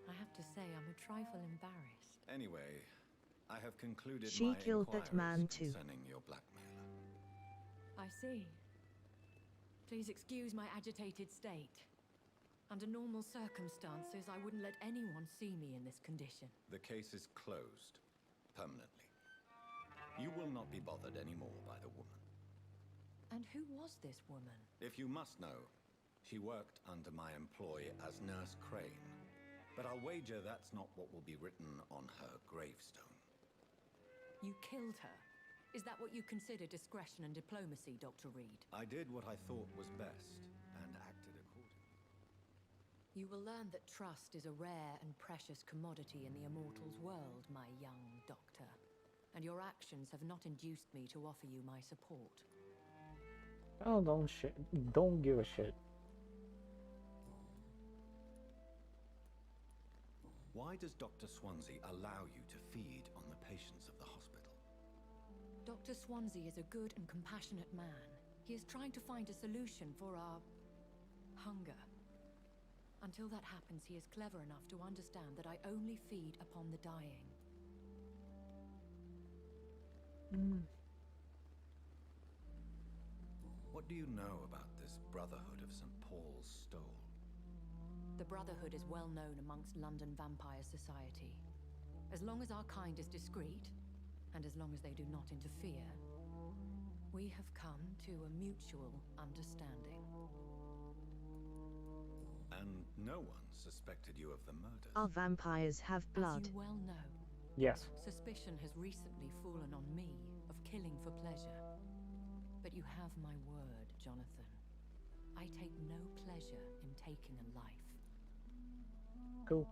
I have to say I'm a trifle embarrassed. Anyway, I have concluded She my killed that man too. concerning your blackmailer. I see. Please excuse my agitated state. Under normal circumstances, I wouldn't let anyone see me in this condition. The case is closed. Permanently. You will not be bothered anymore by the woman. And who was this woman? If you must know, she worked under my employ as Nurse Crane. But I'll wager that's not what will be written on her gravestone. You killed her? Is that what you consider discretion and diplomacy, Dr. Reed? I did what I thought was best, and acted accordingly. You will learn that trust is a rare and precious commodity in the Immortals world, my young doctor. And your actions have not induced me to offer you my support. Oh, don't give a shit. Why does Dr. Swansea allow you to feed on the patients of the hospital? Dr. Swansea is a good and compassionate man. He is trying to find a solution for our hunger. Until that happens, he is clever enough to understand that I only feed upon the dying. What do you know about this Brotherhood of St. Paul's Stole? The Brotherhood is well known amongst London vampire society. As long as our kind is discreet, and as long as they do not interfere, we have come to a mutual understanding. And no one suspected you of the murders. Our vampires have blood. As you well know, yes. Suspicion has recently fallen on me of killing for pleasure. But you have my word, Jonathan. I take no pleasure in taking a life. Cool.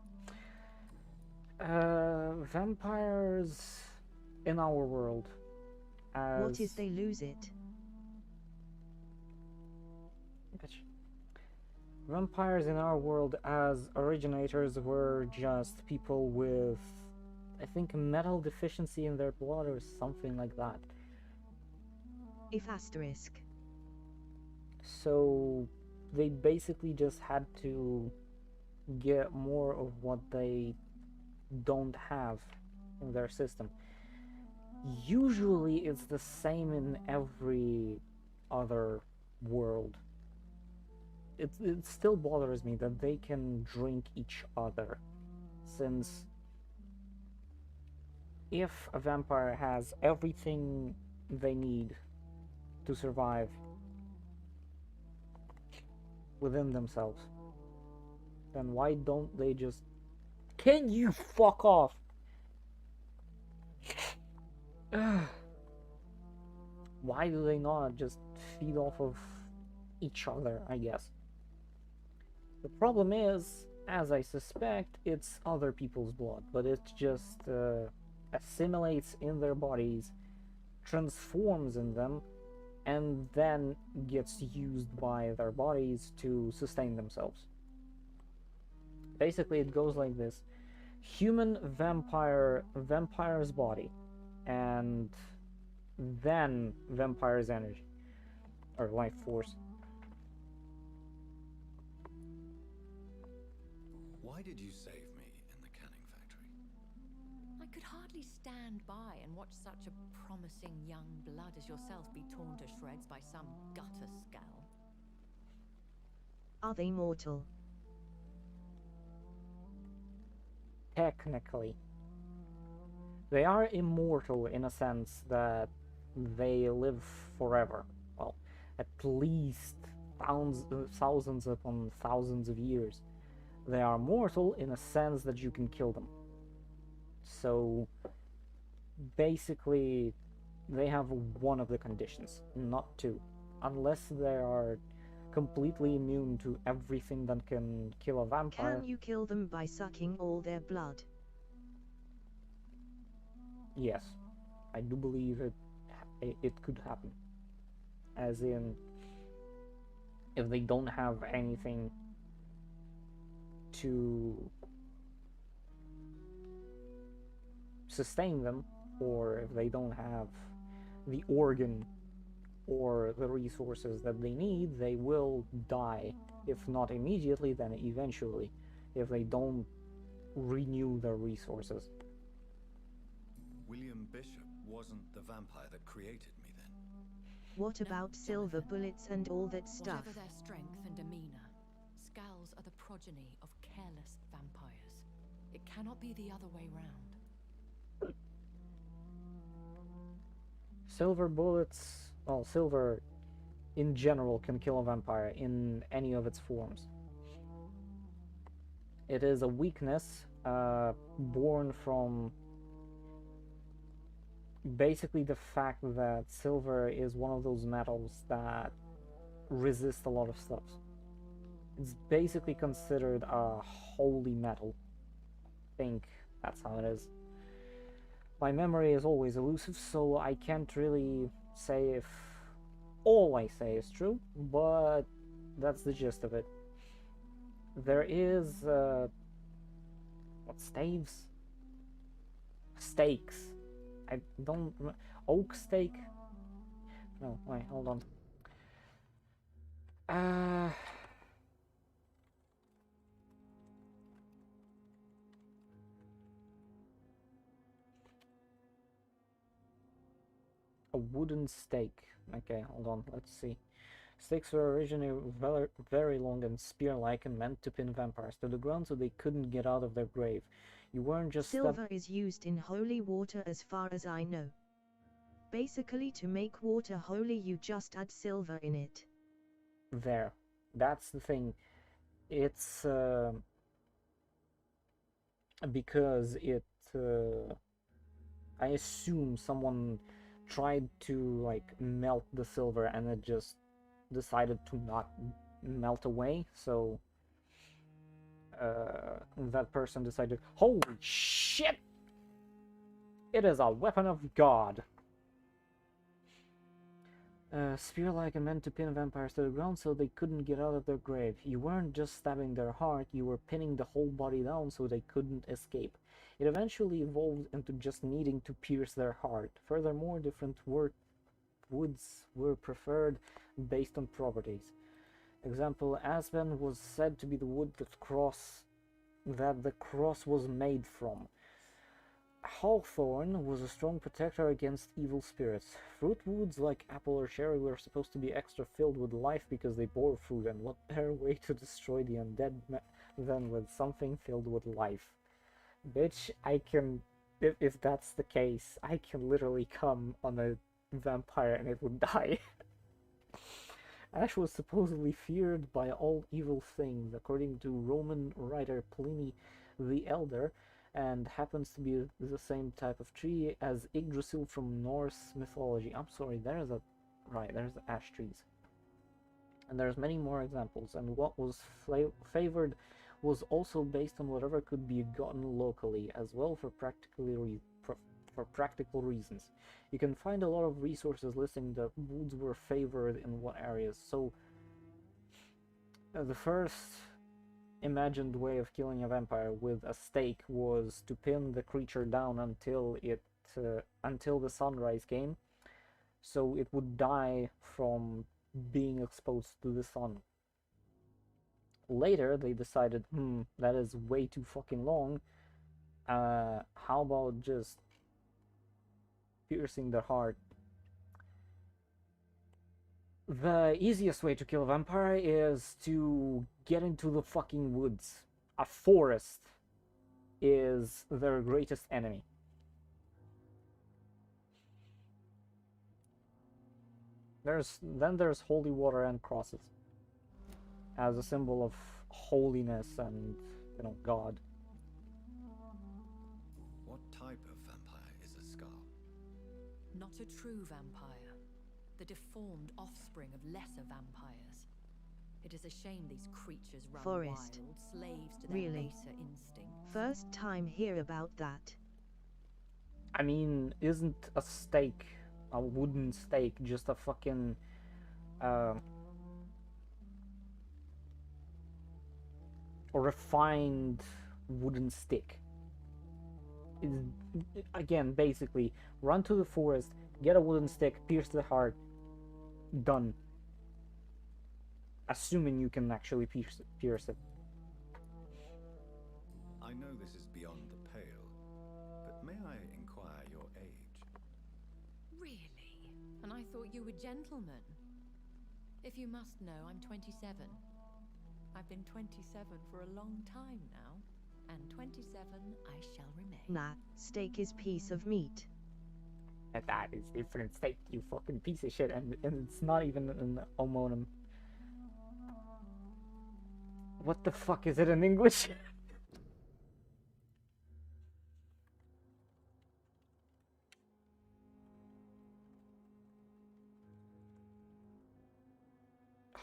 Vampires in our world. What if they lose it? Vampires in our world as originators were just people with, I think, a metal deficiency in their blood or something like that. If asterisk. So they basically just had to get more of what they don't have in their system. Usually it's the same in every other world. It still bothers me that they can drink each other, since if a vampire has everything they need to survive within themselves, then why don't they just... Can you fuck off? Why do they not just feed off of each other, I guess? The problem is, as I suspect, it's other people's blood, but it just assimilates in their bodies, transforms in them, and then gets used by their bodies to sustain themselves. Basically, it goes like this: human vampire's body, and then vampire's energy or life force. Why did you save me in the canning factory? I could hardly stand by and watch such a promising young blood as yourself be torn to shreds by some gutter skull. Are they mortal? Technically. They are immortal in a sense that they live forever. Well, at least thousands upon thousands of years. They are mortal in a sense that you can kill them. So basically they have one of the conditions, not two. Unless they are completely immune to everything that can kill a vampire. Can you kill them by sucking all their blood? Yes, I do believe it could happen. As in, if they don't have anything to sustain them, or if they don't have the organ or the resources that they need, they will die. If not immediately, then eventually, if they don't renew their resources. William Bishop wasn't the vampire that created me then. What about silver bullets and all that stuff? Whatever their strength and demeanor, skulls are the progeny of careless vampires. It cannot be the other way round. Silver bullets, well, silver in general can kill a vampire in any of its forms. It is a weakness born from basically the fact that silver is one of those metals that resist a lot of stuff. It's basically considered a holy metal. I think that's how it is. My memory is always elusive, so I can't really say if all I say is true, but that's the gist of it. There is what, staves? Stakes. I don't... Oak stake? No, wait, hold on. A wooden stake. Okay, hold on, let's see. Stakes were originally very long and spear-like and meant to pin vampires to the ground so they couldn't get out of their grave. You weren't just... Silver is used in holy water as far as I know. Basically, to make water holy, you just add silver in it. There. That's the thing. It's because it... I assume someone tried to, like, melt the silver and it just decided to not melt away, so that person decided, holy shit! It is a weapon of God! Spear-like and meant to pin vampires to the ground so they couldn't get out of their grave. You weren't just stabbing their heart, you were pinning the whole body down so they couldn't escape. It eventually evolved into just needing to pierce their heart. Furthermore, different woods were preferred based on properties. Example, aspen was said to be the wood that the cross was made from. hawthorn was a strong protector against evil spirits. Fruit woods like apple or cherry were supposed to be extra filled with life because they bore fruit, and what better way to destroy the undead than with something filled with life? Bitch, I can... If that's the case, I can literally come on a vampire and it would die. Ash was supposedly feared by all evil things, according to Roman writer Pliny the Elder, and happens to be the same type of tree as Yggdrasil from Norse mythology. I'm sorry, there's the ash trees. And there's many more examples, and what was favored was also based on whatever could be gotten locally, as well for practical reasons. You can find a lot of resources listing the woods were favored in what areas. So the first imagined way of killing a vampire with a stake was to pin the creature down until the sunrise came, so it would die from being exposed to the sun. Later they decided, that is way too fucking long, how about just piercing their heart? The easiest way to kill a vampire is to get into the fucking woods. A forest is their greatest enemy. Then there's holy water and crosses as a symbol of holiness and, God. What type of vampire is a Scar? Not a true vampire. The deformed offspring of lesser vampires. It is a shame these creatures run Forest. wild, slaves to their Really? baser instincts. First time hear about that. I mean, isn't a stake, a wooden stake, just a fucking a refined wooden stick? Again, basically, run to the forest, get a wooden stick, pierce the heart, done. Assuming you can actually pierce it. I know this is beyond the pale, but may I inquire your age? Really? And I thought you were gentlemen. If you must know, I'm 27. I've been 27 for a long time now, and 27 I shall remain. Nah, steak is piece of meat. That is different steak, you fucking piece of shit, and it's not even an homonym. What the fuck is it in English?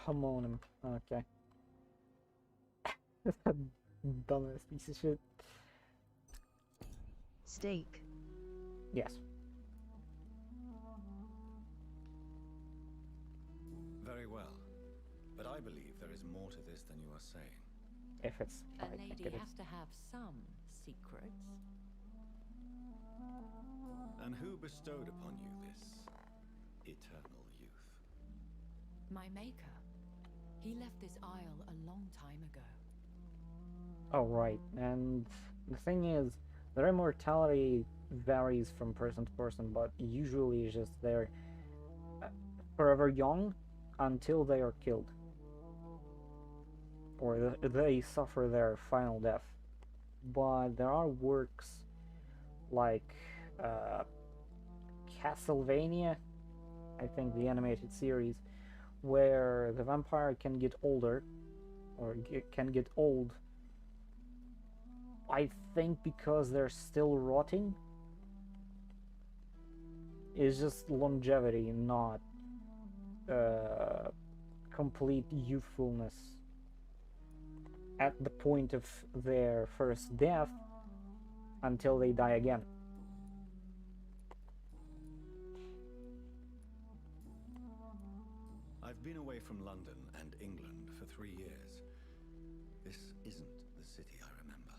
Homonym, okay. Dumbass piece of shit. Steak. Yes. Very well. But I believe there is more to this than you are saying. If it's... A lady has to have some secrets. And who bestowed upon you this eternal youth? My maker. He left this isle a long time ago. Oh, right. And the thing is, their immortality varies from person to person, but usually it's just they're forever young until they are killed. Or they suffer their final death. But there are works like Castlevania, I think the animated series, where the vampire can get older, or can get old, I think because they're still rotting. It's just longevity, not complete youthfulness at the point of their first death until they die again. I've been away from London and England for 3 years. This isn't the city I remember.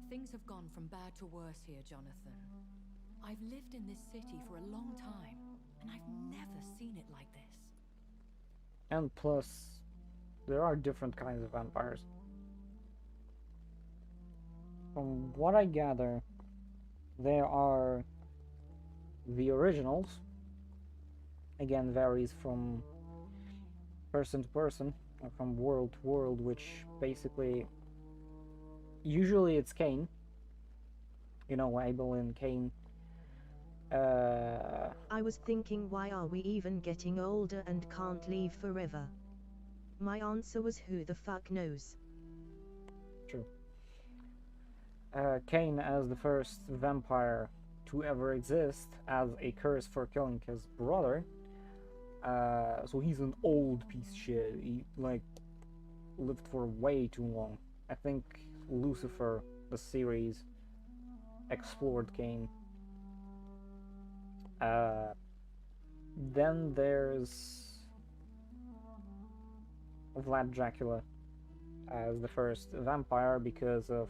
Things have gone from bad to worse here, Jonathan. I've lived in this city for a long time, and I've never seen it like this. And plus, there are different kinds of vampires. From what I gather, There are the originals. Again, varies from person to person, or from world to world, which basically, usually it's Cain. You know, Abel and Cain. I was thinking, why are we even getting older and can't live forever? My answer was, who the fuck knows? True. Cain as the first vampire to ever exist, as a curse for killing his brother. So he's an old piece of shit. He, like, lived for way too long. I think Lucifer, the series, explored Cain. Then there's Vlad Dracula as the first vampire because of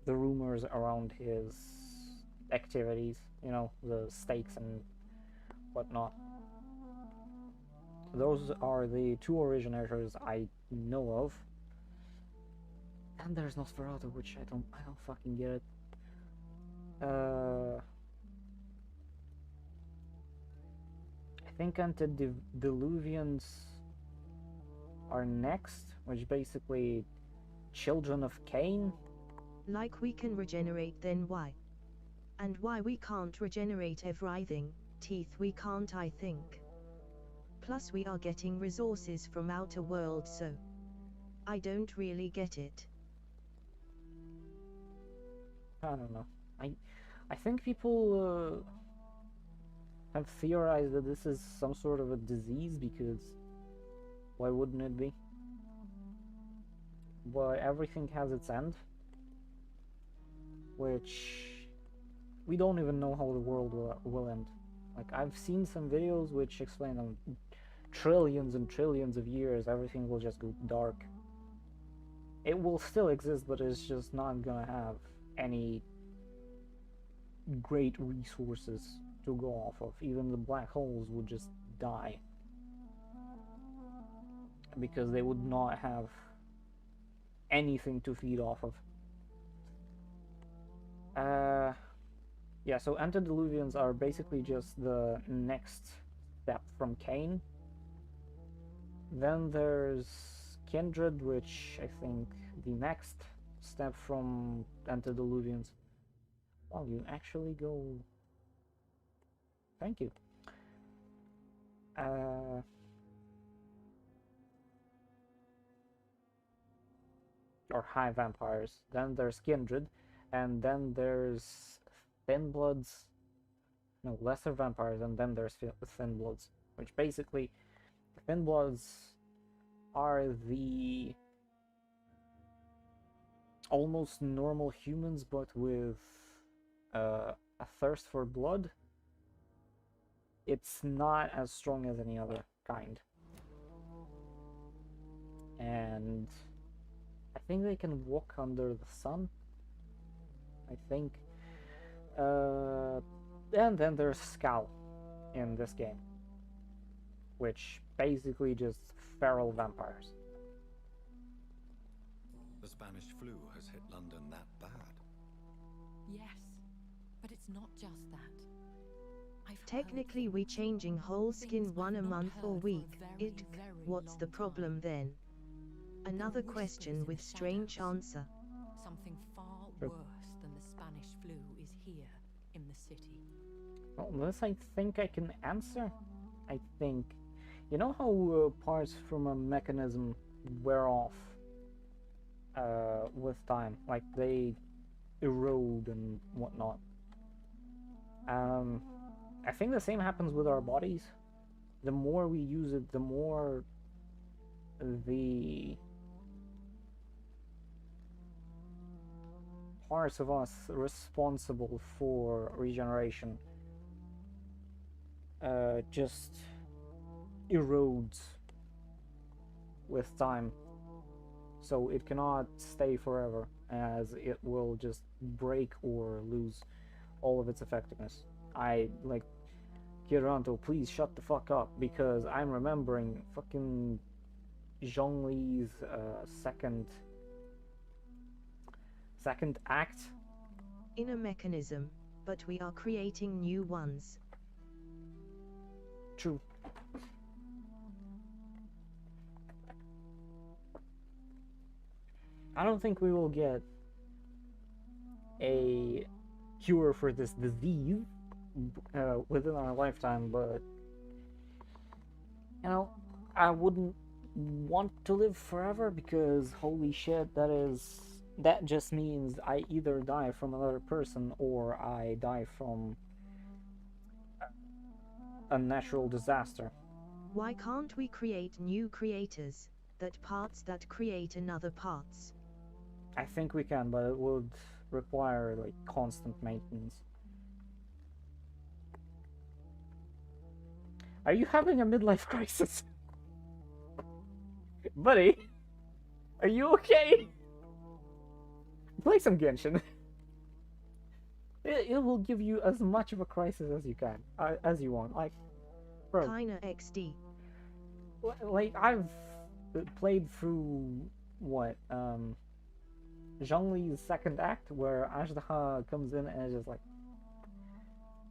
the rumors around his activities, you know, the stakes and whatnot. Those are the two originators I know of. And there's Nosferatu, which I don't fucking get it. I think antediluvians are next, which basically children of Cain. Like we can regenerate, then why? And why we can't regenerate everything? Teeth we can't, I think. Plus we are getting resources from outer world, so I don't really get it. I don't know. I think people have theorized that this is some sort of a disease, because why wouldn't it be? But everything has its end, which we don't even know how the world will end. Like, I've seen some videos which explain on trillions and trillions of years everything will just go dark. It will still exist, but it's just not gonna have any great resources to go off of. Even the black holes would just die because they would not have anything to feed off of. Yeah, so antediluvians are basically just the next step from Cain. Then there's kindred, which I think the next step from antediluvians. Well, you actually go. Thank you. Or high vampires. Then there's kindred, and then there's thin bloods. No, lesser vampires, and then there's thin bloods, which basically thin bloods are the almost normal humans, but with a thirst for blood. It's not as strong as any other kind, and I think they can walk under the sun. I think. And then there's Scowl in this game, which basically just feral vampires. The Spanish flu has hit London that bad? Yes, but it's not just that. Technically we changing whole skin one a month or week. What's the problem then? Another question with strange answer. Something far worse than the Spanish flu is here in the city. Well, this I think I can answer. I think, you know how parts from a mechanism wear off with time, like they erode and whatnot. I think the same happens with our bodies. The more we use it, the more the parts of us responsible for regeneration just erodes with time. So it cannot stay forever, as it will just break or lose all of its effectiveness. I like Kiranto, please shut the fuck up, because I'm remembering fucking Zhongli's second act. In a mechanism, but we are creating new ones. True. I don't think we will get a cure for this disease within our lifetime, but you know, I wouldn't want to live forever because holy shit, that just means I either die from another person or I die from a natural disaster. Why can't we create new creators, that parts that create another parts? I think we can, but it would require like constant maintenance. Are you having a midlife crisis? Buddy, are you okay? Play some Genshin. It will give you as much of a crisis as you can, as you want. Like, bro. Kinda XD. Like, I've played through, what, Zhongli's second act, where Ashtaha comes in and is just like,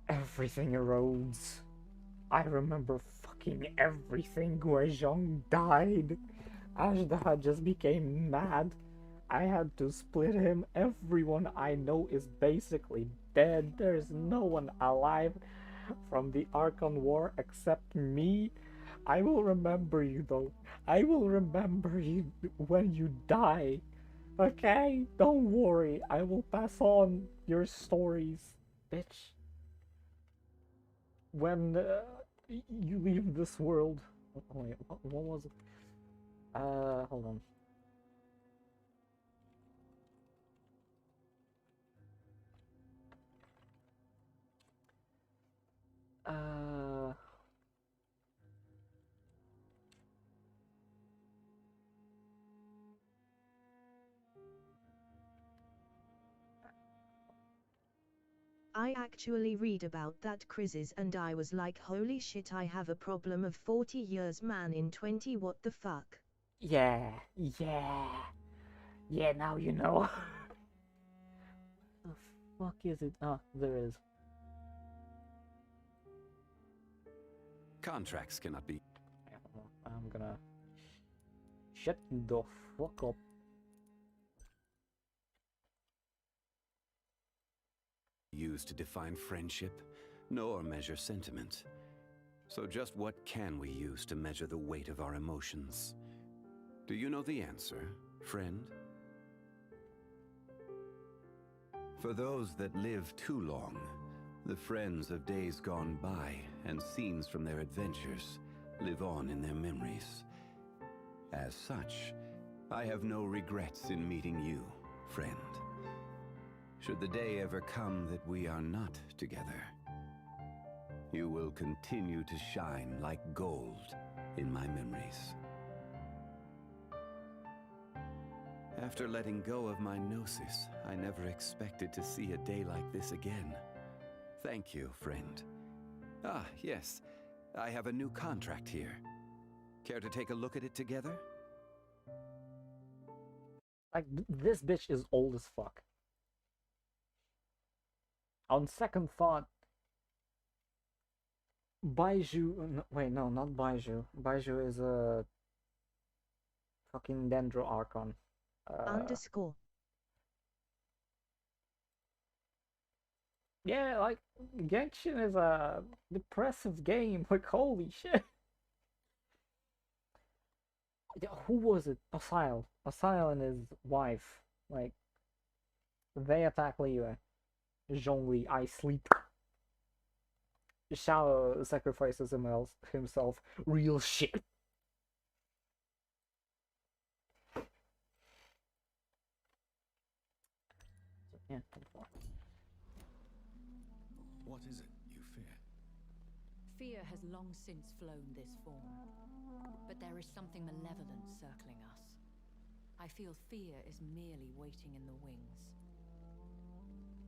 everything erodes. I remember fucking everything where Zhong died. Ashtaha just became mad. I had to split him. Everyone I know is basically dead. There's no one alive from the Archon War except me. I will remember you though. I will remember you when you die. Okay? Don't worry. I will pass on your stories, bitch. When you leave this world. Oh, wait, what was it? Hold on. I actually read about that crisis and I was like, holy shit, I have a problem of 40 years, man, in 20, what the fuck? Yeah, now you know. The fuck is it? Ah, there is. Contracts cannot be. I'm gonna shut you the fuck up. Used to define friendship, nor measure sentiment. So just what can we use to measure the weight of our emotions? Do you know the answer, friend? For those that live too long, the friends of days gone by and scenes from their adventures live on in their memories. As such, I have no regrets in meeting you, friend. Should the day ever come that we are not together, you will continue to shine like gold in my memories. After letting go of my gnosis, I never expected to see a day like this again. Thank you, friend. Ah, yes. I have a new contract here. Care to take a look at it together? Like, this bitch is old as fuck. On second thought, Baiju... No, wait, no, not Baiju. Baiju is a fucking Dendro Archon. Underscore. Yeah, like, Genshin is a depressive game. Like, holy shit. Who was it? Asile. Asile and his wife. Like, they attack Liyue. Zhongli, I sleep. Shao sacrifices himself. Real shit. Yeah. What is it you fear? Fear has long since flown this form, but there is something malevolent circling us. I feel fear is merely waiting in the wings.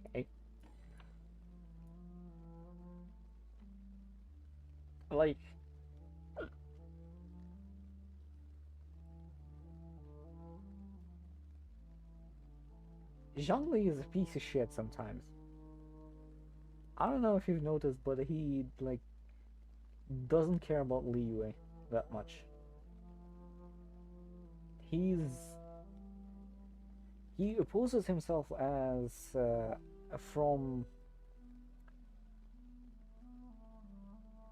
Okay. Like... Zhongli is a piece of shit sometimes. I don't know if you've noticed, but he like doesn't care about Liyue that much. He opposes himself as from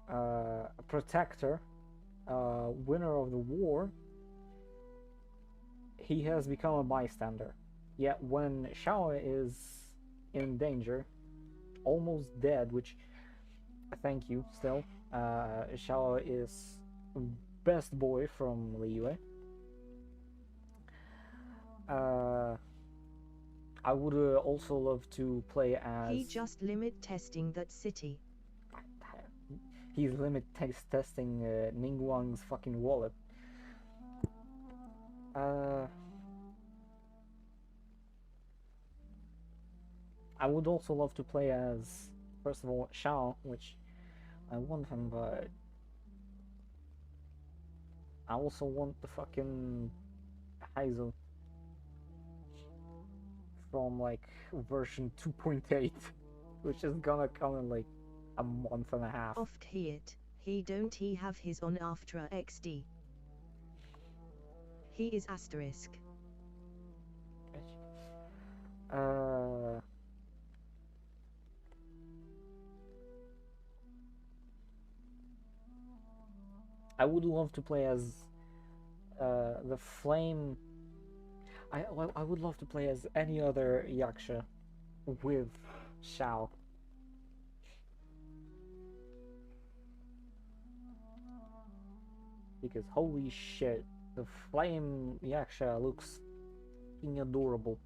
a protector, winner of the war. He has become a bystander. Yet when Shao is in danger, almost dead, which thank you still. Shao is best boy from Liyue. I would also love to play as... He just limit testing that city. He's limit testing Ningguang's fucking wallet. I would also love to play as, first of all, Shao, which I want him, but I also want the fucking Haizu from like version 2.8, which is gonna come in like a month and a half. Oft he don't he have his on after XD. He is asterisk. I would love to play as the Flame. I would love to play as any other Yaksha with Shao. Because holy shit, the Flame Yaksha looks fucking adorable.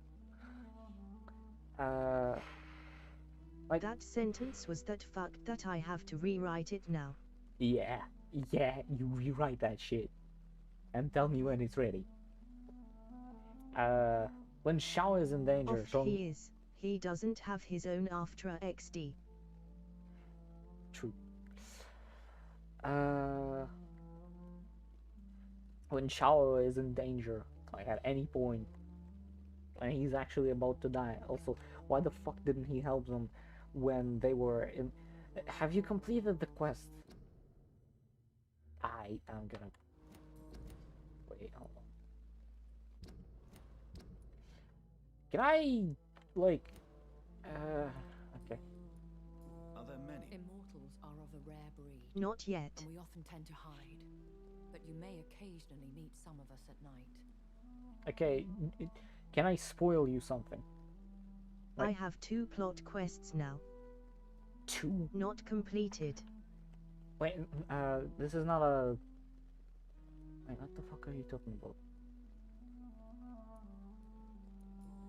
Like that sentence was that fucked that I have to rewrite it now. Yeah, you rewrite that shit. And tell me when it's ready. When Shao is in danger, Oft he doesn't have his own after XD. True. When Shao is in danger, like at any point, and he's actually about to die. Also, why the fuck didn't he help them when they were in... Have you completed the quest? I'm gonna... Wait, hold on. Can I, like... okay. Are there many? Immortals are of a rare breed. Not yet. And we often tend to hide. But you may occasionally meet some of us at night. Okay, can I spoil you something? Like, I have 2 plot quests now. 2? Not completed. Wait, this is not a... Wait, what the fuck are you talking about?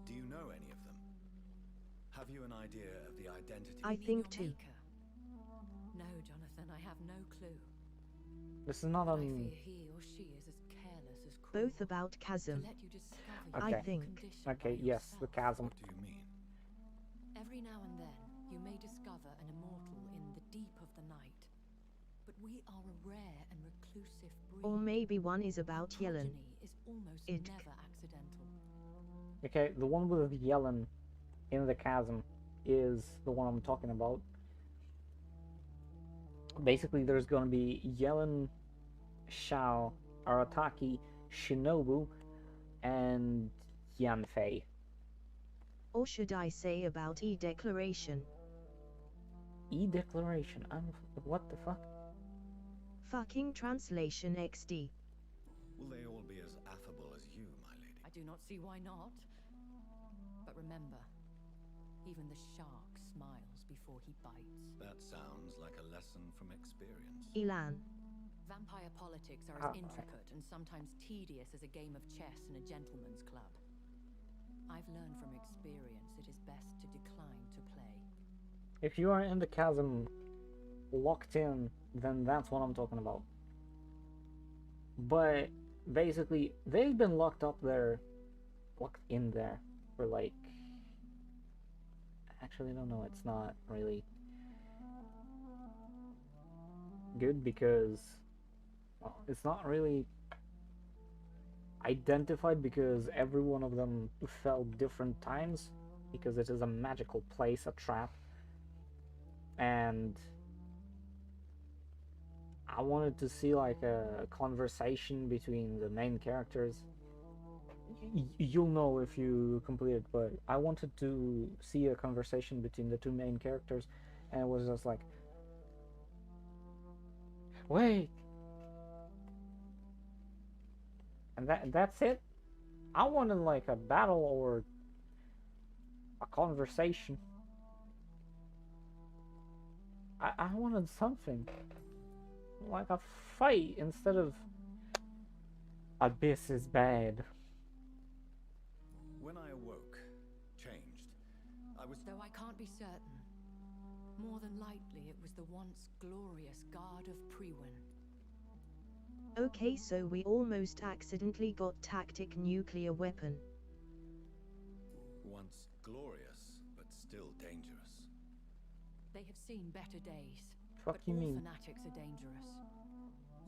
Do you know any of them? Have you an idea of the identity? I think 2. No, Jonathan, I have no clue. This is not I on... fear he or she is as careless as cruel. Both about chasm. To let you discover Okay. I think. Okay, yes, the chasm. What do you mean? Every now and then, you may discover an immortal in the deep of the night. But we are a rare and reclusive breed. Or maybe one is about Yellen. Progeny is almost never accidental. Okay, the one with Yellen in the chasm is the one I'm talking about. Basically, there's gonna be Yellen, Shao, Arataki, Shinobu, and Yanfei. Or should I say about E-Declaration? E-Declaration? What the fuck? Fucking translation XD. Will they all be as affable as you, my lady? I do not see why not. But remember, even the shark smiles before he bites. That sounds like a lesson from experience. Elan. Vampire politics are as intricate and sometimes tedious as a game of chess in a gentleman's club. I've learned from experience it is best to decline to play. If you are in the chasm locked in, then that's what I'm talking about. But basically, they've been locked in there for like... Actually, no, it's not really good because, well, it's not really identified because every one of them fell different times because it is a magical place, a trap. and I wanted to see like a conversation between the main characters. You'll know if you complete it, but I wanted to see a conversation between the two main characters, and it was just like, wait, and that's it. I wanted like a battle or a conversation. I wanted something like a fight instead of Abyss is bad. When I awoke, changed, I was... Though I can't be certain, more than likely it was the once glorious Guard of Priwen. Okay, so we almost accidentally got tactic nuclear weapon. Once glorious, but still dangerous. They have seen better days. Fuck but you all mean? fanatics are dangerous.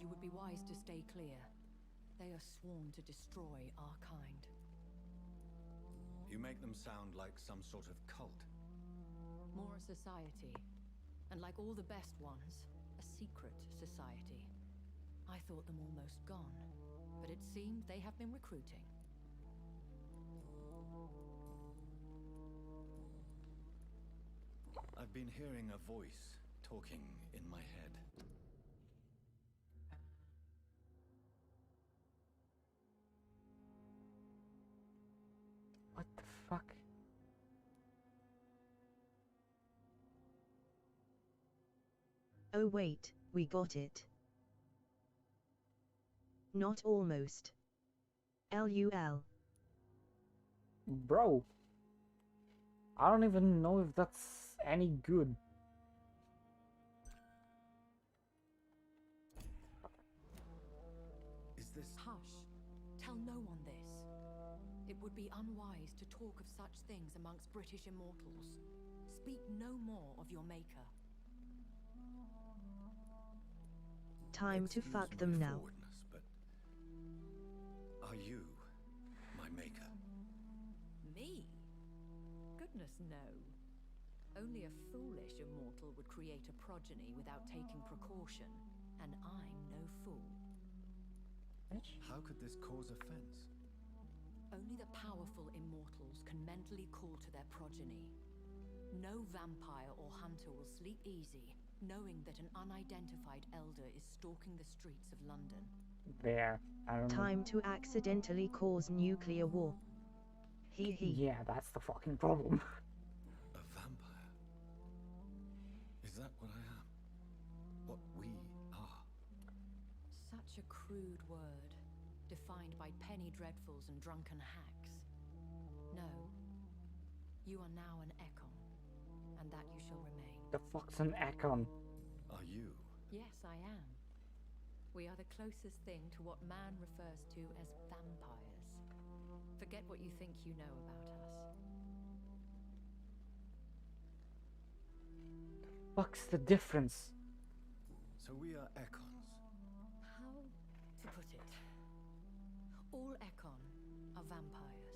You would be wise to stay clear. They are sworn to destroy our kind. You make them sound like some sort of cult. More a society. And like all the best ones, a secret society. I thought them almost gone, but it seemed they have been recruiting. I've been hearing a voice talking in my head. What the fuck? Oh wait, we got it. Not almost. LUL. Bro, I don't even know if that's any good. Is this... Hush. Tell no one this. It would be unwise to talk of such things amongst British immortals. Speak no more of your maker. Time to fuck them now. But are you my maker? Me? Goodness, no. Only a foolish immortal would create a progeny without taking precaution, and I'm no fool. How could this cause offense? Only the powerful immortals can mentally call to their progeny. No vampire or hunter will sleep easy, knowing that an unidentified elder is stalking the streets of London. There, I don't know. Time to accidentally cause nuclear war. Hee hee. Yeah, that's the fucking problem. A vampire? Is that what I am? What we are? Such a crude word, defined by penny dreadfuls and drunken hacks. No. You are now an Ekon, and that you shall remain. The fuck's an Ekon? Are you? Yes, I am. We are the closest thing to what man refers to as vampires. Forget what you think you know about us. Fuck's the difference? So we are Ekons. How to put it? All Ekon are vampires,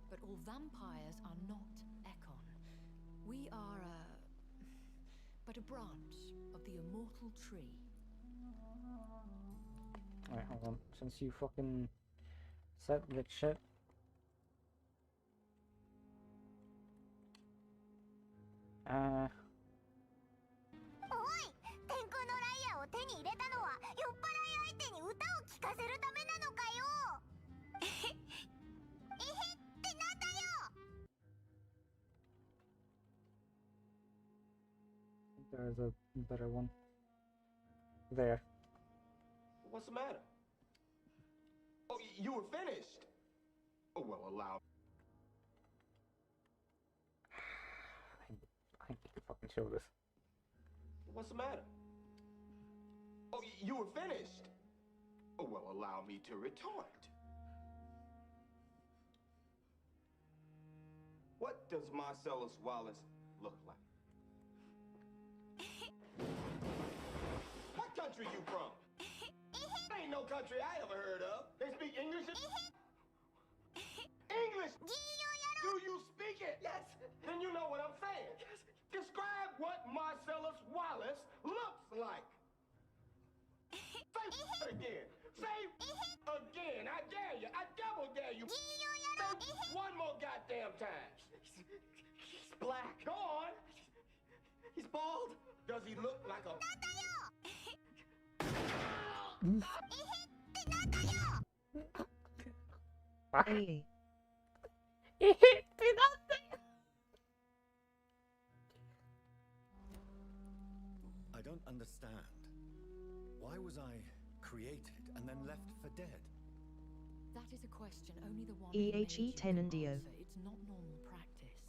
but all vampires are not Ekon. We are but a branch of the immortal tree. Alright, hold on. Since you fucking said that shit. There's a better one. There. What's the matter? Oh, you were finished. Oh, well, allow. I need to fucking show this. What's the matter? Oh, you were finished. Oh, well, allow me to retort. What does Marcellus Wallace look like? What country you from? Ain't no country I ever heard of. They speak English? English! Do you speak it? Yes. Then you know what I'm saying. Yes. Describe what Marcellus One more goddamn time. He's black. Go on. He's bald. Does he look like a... Hey. I don't understand. Why was I created and then left for dead? That is a question only the one EHE Tenandio. It's not normal practice.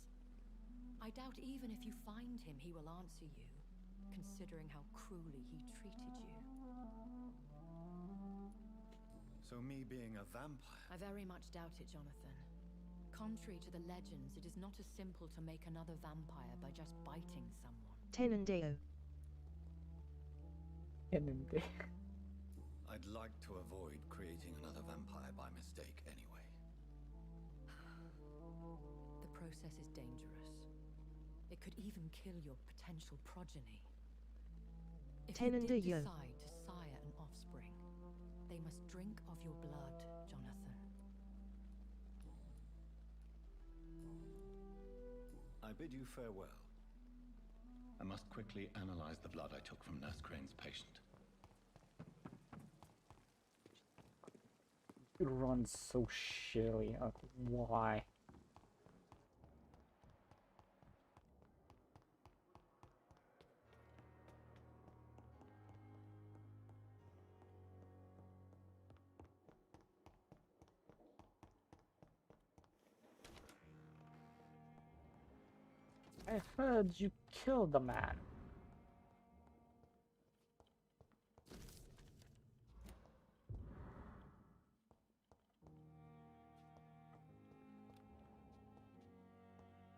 I doubt even if you find him, he will answer you, considering how cruelly he treated you. So me being a vampire... I very much doubt it, Jonathan. Contrary to the legends, it is not as simple to make another vampire by just biting someone. Tenandio. I'd like to avoid creating another vampire by mistake anyway. The process is dangerous. It could even kill your potential progeny. If you did decide to sire an offspring, they must drink of your blood, Jonathan. I bid you farewell. I must quickly analyze the blood I took from Nurse Crane's patient. It runs so shittily. Why? I heard you killed the man.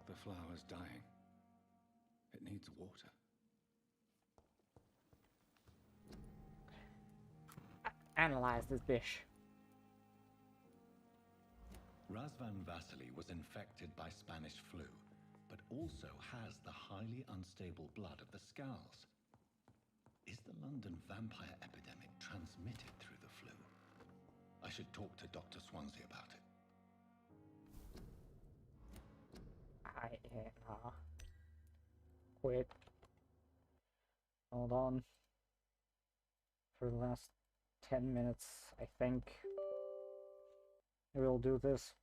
The flower's dying. It needs water. Analyze this dish. Razvan Vasily was infected by Spanish flu, but also has the highly unstable blood of the Scowls. Is the London vampire epidemic transmitted through the flu? I should talk to Dr. Swansea about it. Quit. Hold on. For the last 10 minutes, I think. We'll do this.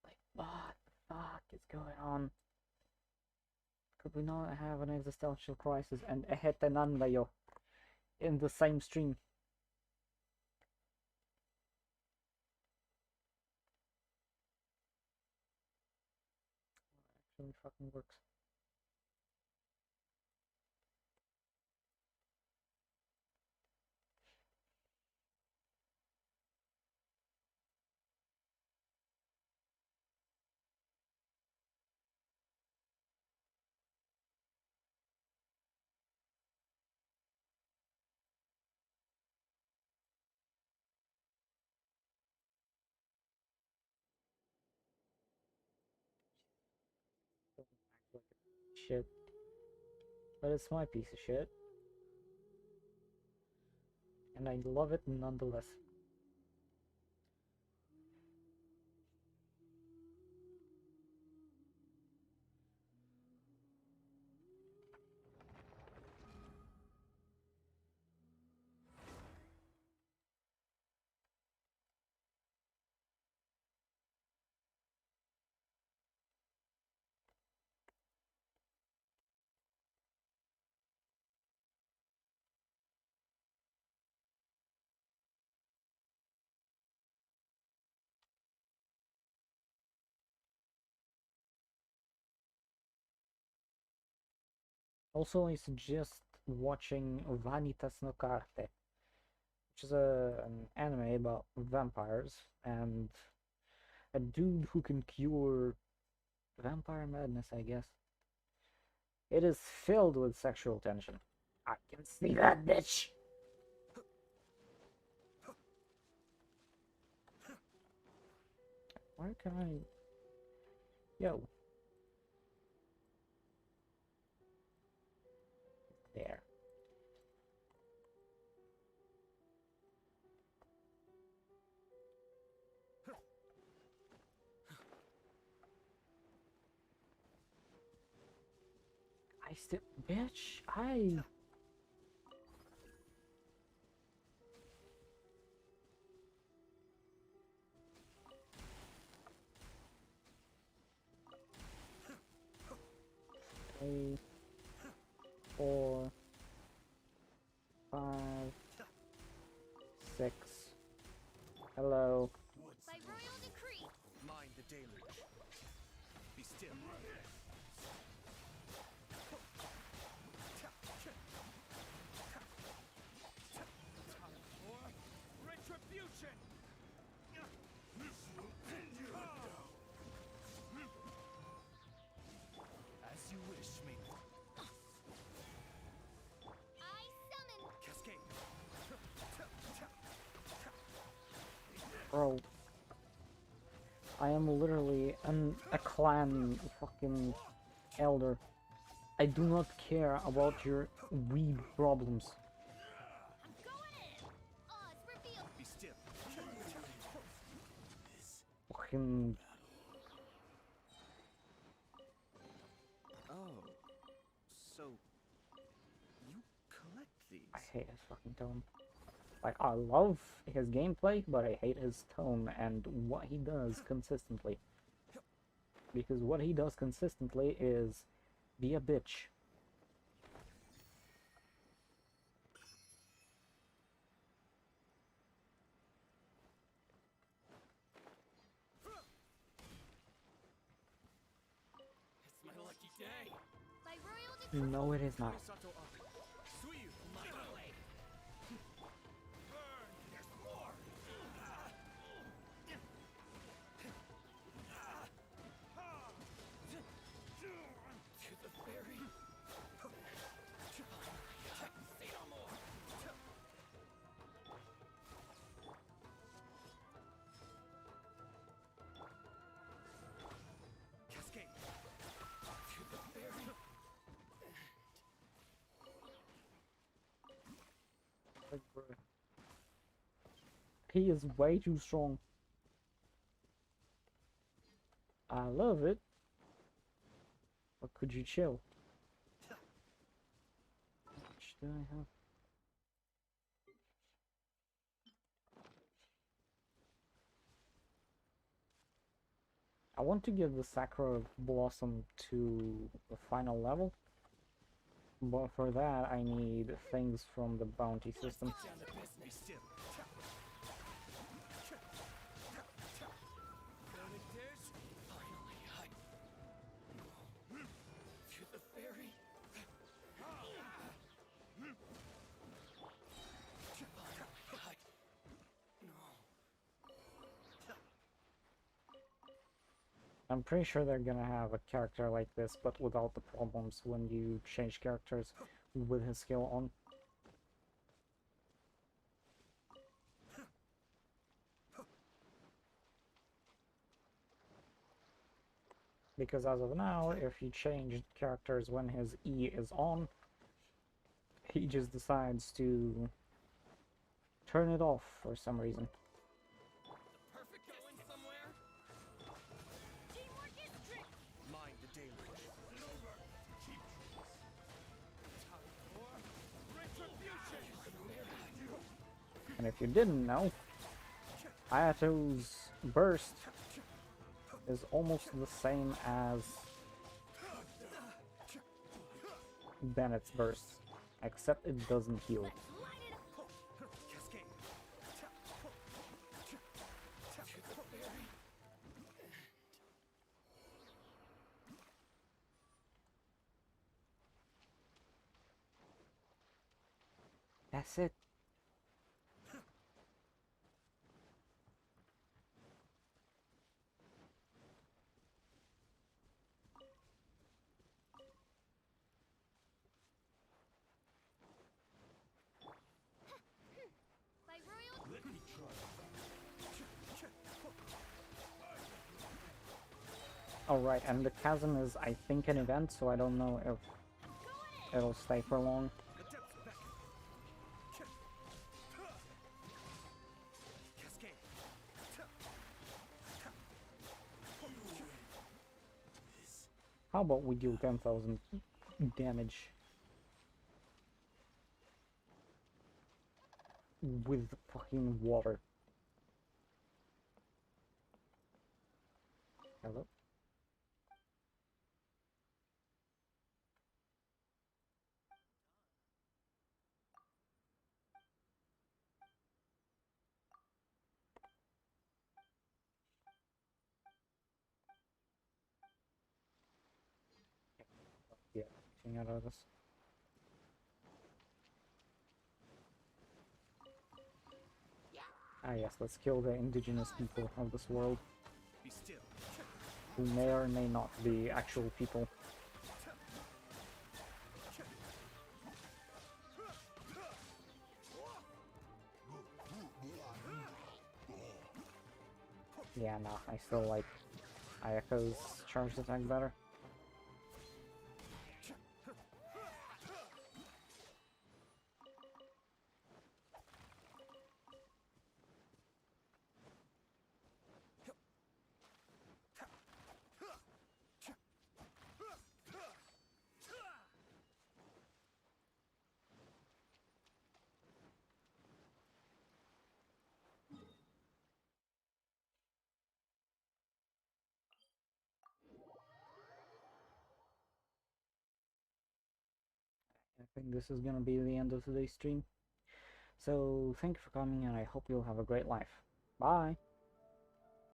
Like, what the fuck is going on? Could we not have an existential crisis and a hetenandayo in the same stream? Actually fucking works. Shit. But it's my piece of shit. And I love it nonetheless. Also, I suggest watching Vanitas no Carte, which is an anime about vampires and a dude who can cure vampire madness, I guess. It is filled with sexual tension. I can see that, bitch! Where can I... Yo. There. I still, bitch, I... Three, 4, 5, 6. Hello. By royal decree. Mind the deluge. Be still. Retribution! This will end you. As you wish, me. I summon. Cascade. Bro. I am literally a clan fucking elder. I do not care about your weeb problems. I'm going in. Oz reveal. Be still. Fucking... Oh, so you collect these? I hate his fucking tone. Like, I love his gameplay, but I hate his tone and what he does consistently. Because what he does consistently is be a bitch. It's my lucky day. By royal decree. No, it is not. He is way too strong. I love it. But could you chill? How much do I have? I want to give the Sakura Blossom to the final level. But for that I need things from the bounty system. I'm pretty sure they're gonna have a character like this, but without the problems when you change characters with his skill on. Because as of now, if you change characters when his E is on, he just decides to turn it off for some reason. Mind the deluge. And if you didn't know, Ayato's burst is almost the same as Bennett's burst, except it doesn't heal. That's it. By royal. Let me try. Alright, and the chasm is, I think, an event, so I don't know if it'll stay for long. How about we deal 10,000 damage with fucking water. Hello? Yeah, anything out of this. Ah yes, let's kill the indigenous people of this world. Be still. Who may or may not be actual people. Yeah, no, I still like Ayako's charged attack better. I think this is gonna be the end of today's stream. So, thank you for coming and I hope you'll have a great life. Bye!